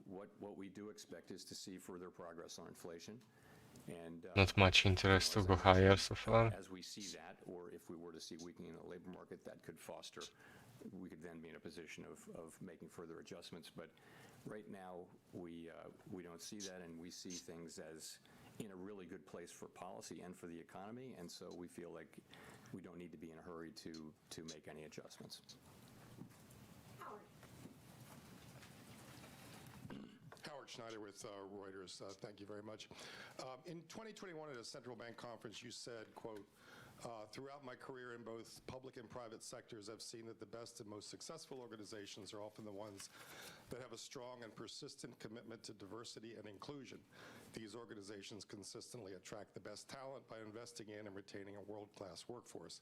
what we do expect is to see further progress on inflation. And Not much interest to go higher so far. as we see that, or if we were to see weakening in the labor market, that could foster, we could then be in a position of making further adjustments. But right now, we don't see that, and we see things as in a really good place for policy and for the economy, and so we feel like we don't need to be in a hurry to make any adjustments. Howard Schneider with Reuters. Thank you very much. In 2021 at a central bank conference, you said, quote, throughout my career in both public and private sectors, I've seen that the best and most successful organizations are often the ones that have a strong and persistent commitment to diversity and inclusion. These organizations consistently attract the best talent by investing in and retaining a world-class workforce.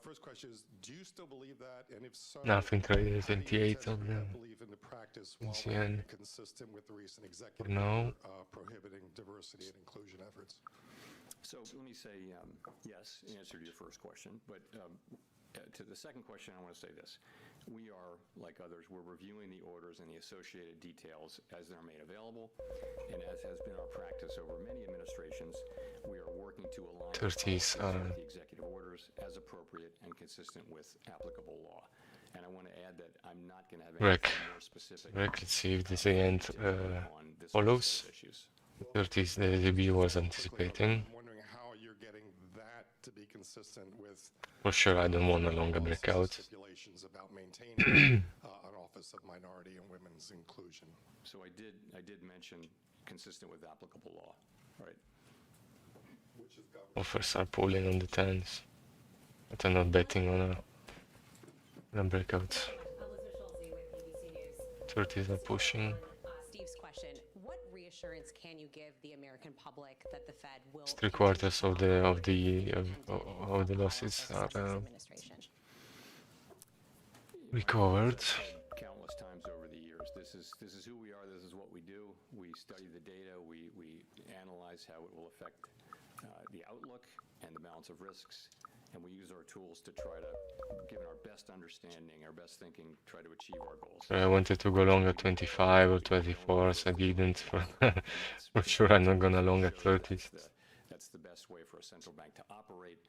First question is, do you still believe that? And if so, Nothing traded how do you 28 intend of to put them. that belief into practice while the remaining end. consistent with the recent For executive now, order prohibiting diversity and inclusion efforts? So let me say yes, in answer to your first question. But to the second question, I want to say this. We are, like others, we're reviewing the orders and the associated details as they're made available. And as has been our practice over many administrations, we are working to align 30s with the executive orders as appropriate and consistent with applicable law. And I want to add that I'm not going to have Rec. anything more specific Let's see if this end on this follows. issues. 30s the DB was anticipating. I'm wondering how you're getting that to be consistent with For sure, I don't want a longer policies and breakout. stipulations about maintaining an Office of Minority and Women's Inclusion. So I did mention consistent with applicable law, right? Offers are pulling on the 10s, but I'm not betting on a breakout. 30s are pushing. Steve's question, what reassurance can you give the American public that the Fed will It's 3/4 of the losses are recovered. Countless times over the years, this is who we are. This is what we do. We study the data. We analyze how it will affect the outlook and the balance of risks, and we use our tools to try to, given our best understanding, our best thinking, try to achieve our goals. So I wanted to go long at 25 or 24, so I didn't. For sure, I'm not gonna long at 30s. That's the best way for a central bank to operate.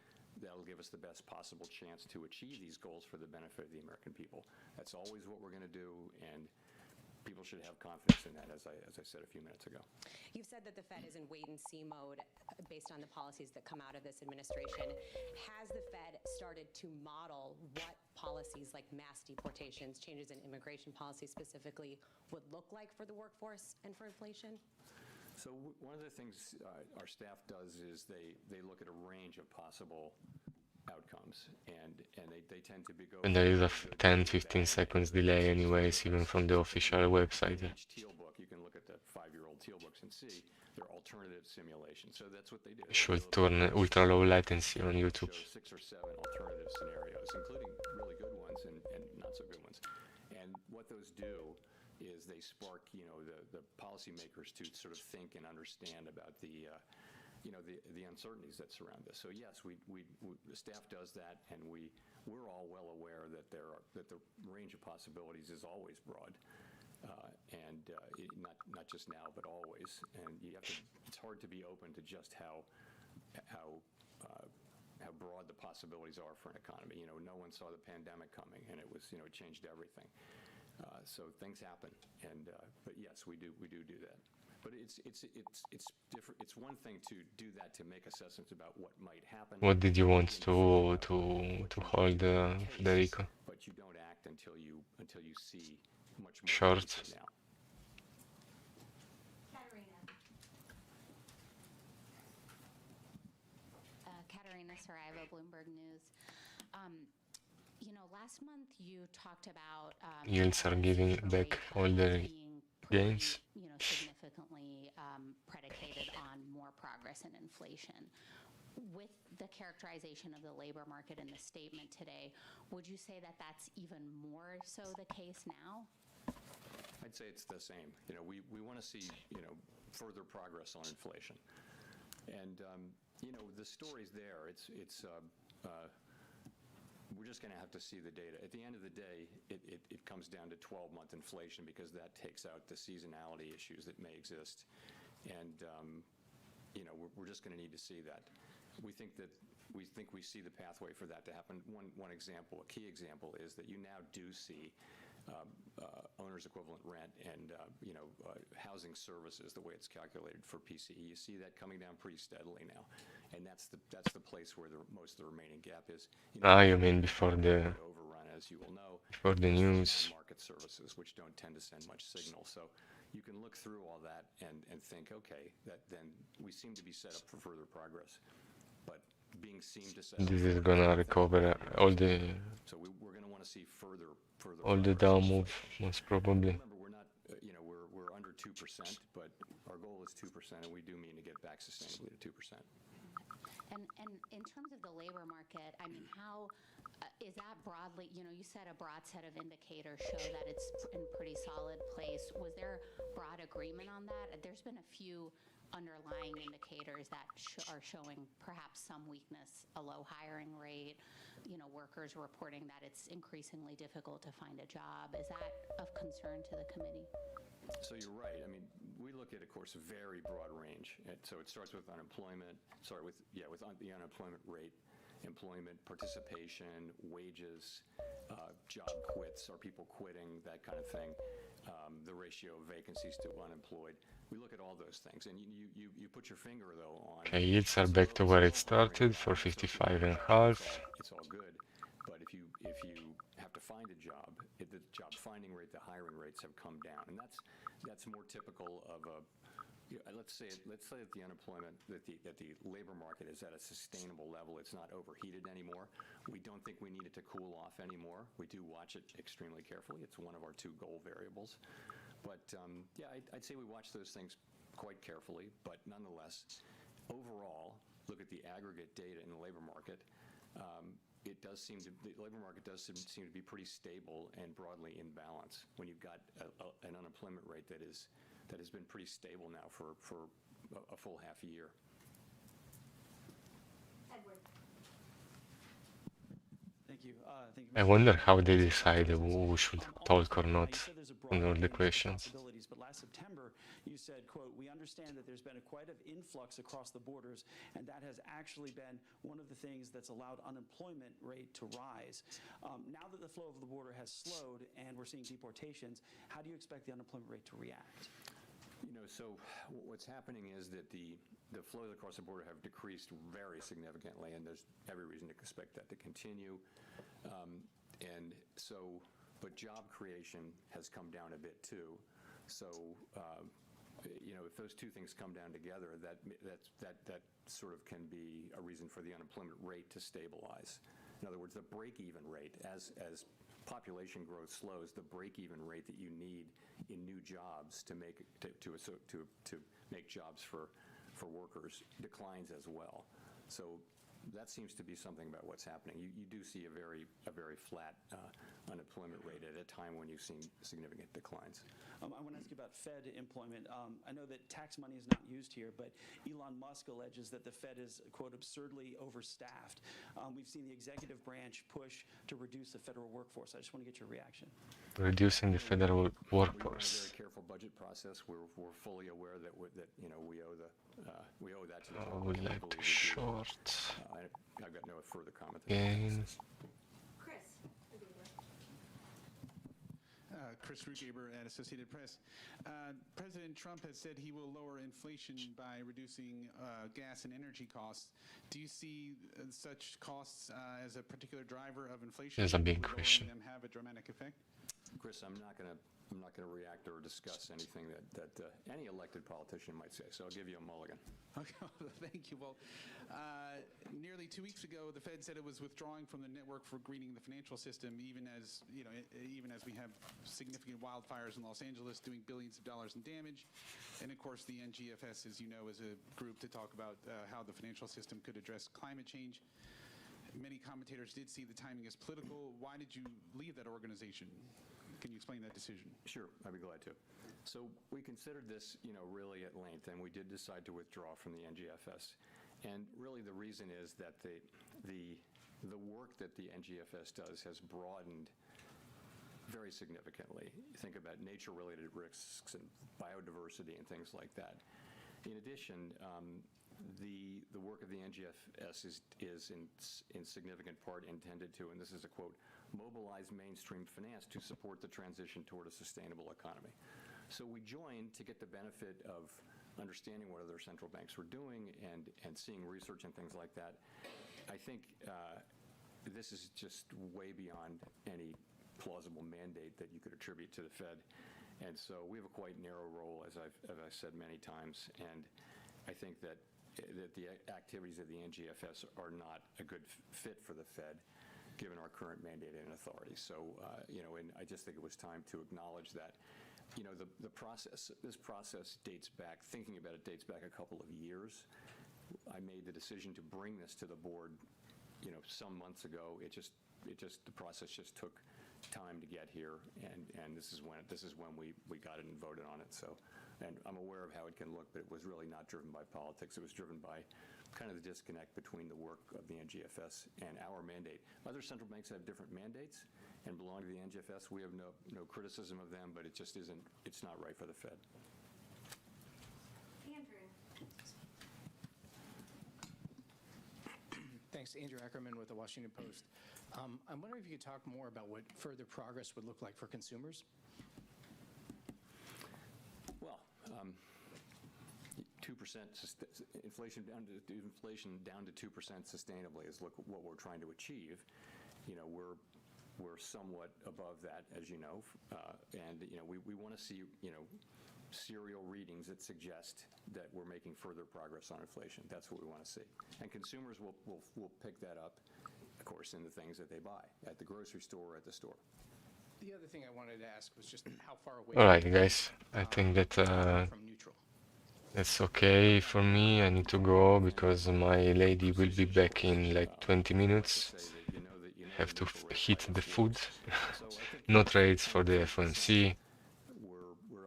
That'll give us the best possible chance to achieve these goals for the benefit of the American people. That's always what we're going to do, and people should have confidence in that, as I said a few minutes ago. You've said that the Fed is in wait-and-see mode based on the policies that come out of this administration. Has the Fed started to model what policies like mass deportations, changes in immigration policy specifically, would look like for the workforce and for inflation? So one of the things our staff does is they look at a range of possible outcomes, and they tend to be And there is a 10-15 seconds delay anyways, even from the official website. Each teal book, you can look at the 5-year-old teal books and see they're alternative simulations. So that's what they do. Should turn ultra low latency on YouTube. Show 6 or 7 alternative scenarios, including really good ones and not so good ones. And what those do is they spark, the policymakers to sort of think and understand about the uncertainties that surround this. So yes, the staff does that, and we're all well aware that the range of possibilities is always broad, and not just now but always. And it's hard to be open to just how broad the possibilities are for an economy. No one saw the pandemic coming, and it changed everything. So things happen, but yes, we do that. But it's different. It's one thing to do that to make assessments about what might happen. What did you want to hold, Federico? But you don't act until you see much more Short. now. Karina Saraiva, Bloomberg News. You know, last month you talked about yields are giving back all their gains. you know, significantly predicated on more progress in inflation. With the characterization of the labor market in the statement today, would you say that that's even more so the case now? I'd say it's the same. You know, we want to see, you know, further progress on inflation. And, you know, the story's there. We're just going to have to see the data. At the end of the day, it comes down to 12-month inflation because that takes out the seasonality issues that may exist. And, you know, we're just going to need to see that. We think we see the pathway for that to happen. One example, a key example, is that you now do see owner's equivalent rent and you know, housing services, the way it's calculated for PCE. You see that coming down pretty steadily now, and that's the place where most of the remaining gap is. You mean before the overrun, as you will know, before the news? Market services, which don't tend to send much signal. So you can look through all that and think, okay, then we seem to be set up for further progress. But being seen to set This is gonna recover all the. So we're going to want to see further all the down move, most probably. Remember, we're not, you know, we're under 2%, but our goal is 2%, and we do mean to get back sustainably to 2%. And in terms of the labor market, I mean, how is that broadly? You know, you said a broad set of indicators show that it's in pretty solid place. Was there broad agreement on that? There's been a few underlying indicators that are showing perhaps some weakness, a low hiring rate, you know, workers reporting that it's increasingly difficult to find a job. Is that of concern to the committee? So you're right. I mean, we look at, of course, a very broad range. So it starts with unemployment, with the unemployment rate, employment participation, wages, job quits, are people quitting, that kind of thing, the ratio of vacancies to unemployed. We look at all those things, and you put your finger, though, on... Okay, yields are back to where it started for 55.5. It's all good, but if you have to find a job, the job finding rate, the hiring rates have come down, and that's more typical of a... let's say that the unemployment, that the labor market is at a sustainable level. It's not overheated anymore. We don't think we need it to cool off anymore. We do watch it extremely carefully. It's one of our 2 goal variables. But yeah, I'd say we watch those things quite carefully. But nonetheless, overall, look at the aggregate data in the labor market. The labor market does seem to be pretty stable and broadly in balance when you've got an unemployment rate that has been pretty stable now for a full half a year. Edward. Thank you. I wonder how they decide who should talk or not on all the questions. But last September, you said, quote, "We understand that there's been quite an influx across the borders, and that has actually been one of the things that's allowed unemployment rate to rise. Now that the flow of the border has slowed and we're seeing deportations, how do you expect the unemployment rate to react?" You know, so what's happening is that the flows across the border have decreased very significantly, and there's every reason to expect that to continue. And so, but job creation has come down a bit too. So, you know, if those 2 things come down together, that sort of can be a reason for the unemployment rate to stabilize. In other words, the break-even rate, as population growth slows, the break-even rate that you need in new jobs to make jobs for workers declines as well. So that seems to be something about what's happening. You do see a very flat unemployment rate at a time when you've seen significant declines. I want to ask you about Fed employment. I know that tax money is not used here, but Elon Musk alleges that the Fed is, quote, absurdly overstaffed. We've seen the executive branch push to reduce the federal workforce. I just want to get your reaction. Reducing the federal workforce. We run a very careful budget process. We're fully aware that you know, we owe that to the I would like to short. I've got no further comment. Again. Chris Rugaber at Associated Press. President Trump has said he will lower inflation by reducing gas and energy costs. Do you see such costs as a particular driver of inflation? That's a big Will question. lowering them have a dramatic effect? Chris, I'm not going to react or discuss anything that any elected politician might say. So I'll give you a mulligan. Okay, thank you. Well, nearly 2 weeks ago, the Fed said it was withdrawing from the network for greening the financial system, even as we have significant wildfires in Los Angeles doing billions of dollars in damage. And of course, the NGFS, as you know, is a group to talk about how the financial system could address climate change. Many commentators did see the timing as political. Why did you leave that organization? Can you explain that decision? Sure, I'd be glad to. So we considered this, really at length, and we did decide to withdraw from the NGFS. And really the reason is that the work that the NGFS does has broadened very significantly. Think about nature-related risks and biodiversity and things like that. In addition, the work of the NGFS is in significant part intended to, and this is a quote, mobilize mainstream finance to support the transition toward a sustainable economy. So we joined to get the benefit of understanding what other central banks were doing and seeing research and things like that. I think this is just way beyond any plausible mandate that you could attribute to the Fed. And so we have a quite narrow role, as I've said many times, and I think that the activities of the NGFS are not a good fit for the Fed, given our current mandate and authority. So, and I just think it was time to acknowledge that, this process dates back, thinking about it dates back a couple of years. I made the decision to bring this to the board, some months ago. The process just took time to get here, and this is when we got it and voted on it. So, and I'm aware of how it can look, but it was really not driven by politics. It was driven by kind of the disconnect between the work of the NGFS and our mandate. Other central banks have different mandates and belong to the NGFS. We have no criticism of them, but it just isn't. It's not right for the Fed. Andrew. Thanks, Andrew Ackerman with the Washington Post. I'm wondering if you could talk more about what further progress would look like for consumers. Well, 2% inflation down to 2% sustainably is what we're trying to achieve. We're somewhat above that, as you know, and we want to see serial readings that suggest that we're making further progress on inflation. That's what we want to see, and consumers will pick that up, of course, in the things that they buy at the grocery store or at the store. The other thing I wanted to ask was just how far away. All right, guys. I think that that's okay for me. I need to go because my lady will be back in like 20 minutes. Have to hit the food. No trades for the FOMC.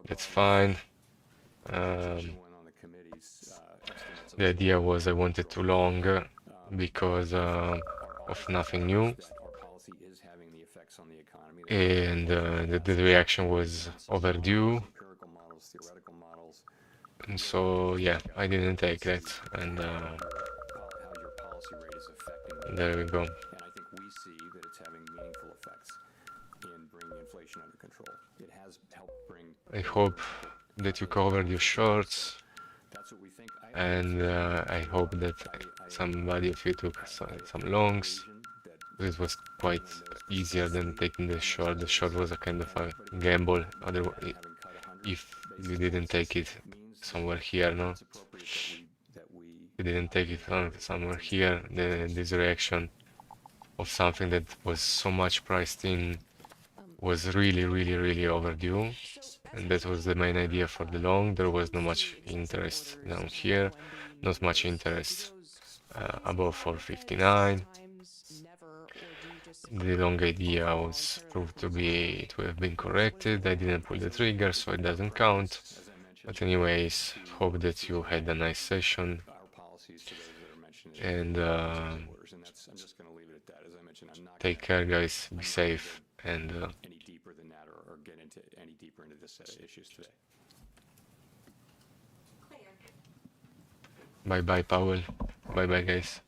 That's fine. The idea was I wanted too long because of nothing new, and the reaction was overdue, and so yeah, I didn't take that, and there we go. I hope that you covered your shorts, and I hope that somebody of you took some longs. It was quite easier than taking the short. The short was a kind of a gamble. Otherwise, if you didn't take it somewhere here, no? You didn't take it somewhere here, this reaction of something that was so much priced in was really, really, really overdue. And that was the main idea for the long. There was not much interest down here, not much interest above 459. The long idea was proved to have been corrected. I didn't pull the trigger, so it doesn't count. But anyways, hope that you had a nice session. And take care, guys. Be safe. And bye bye, Powell. Bye bye, guys.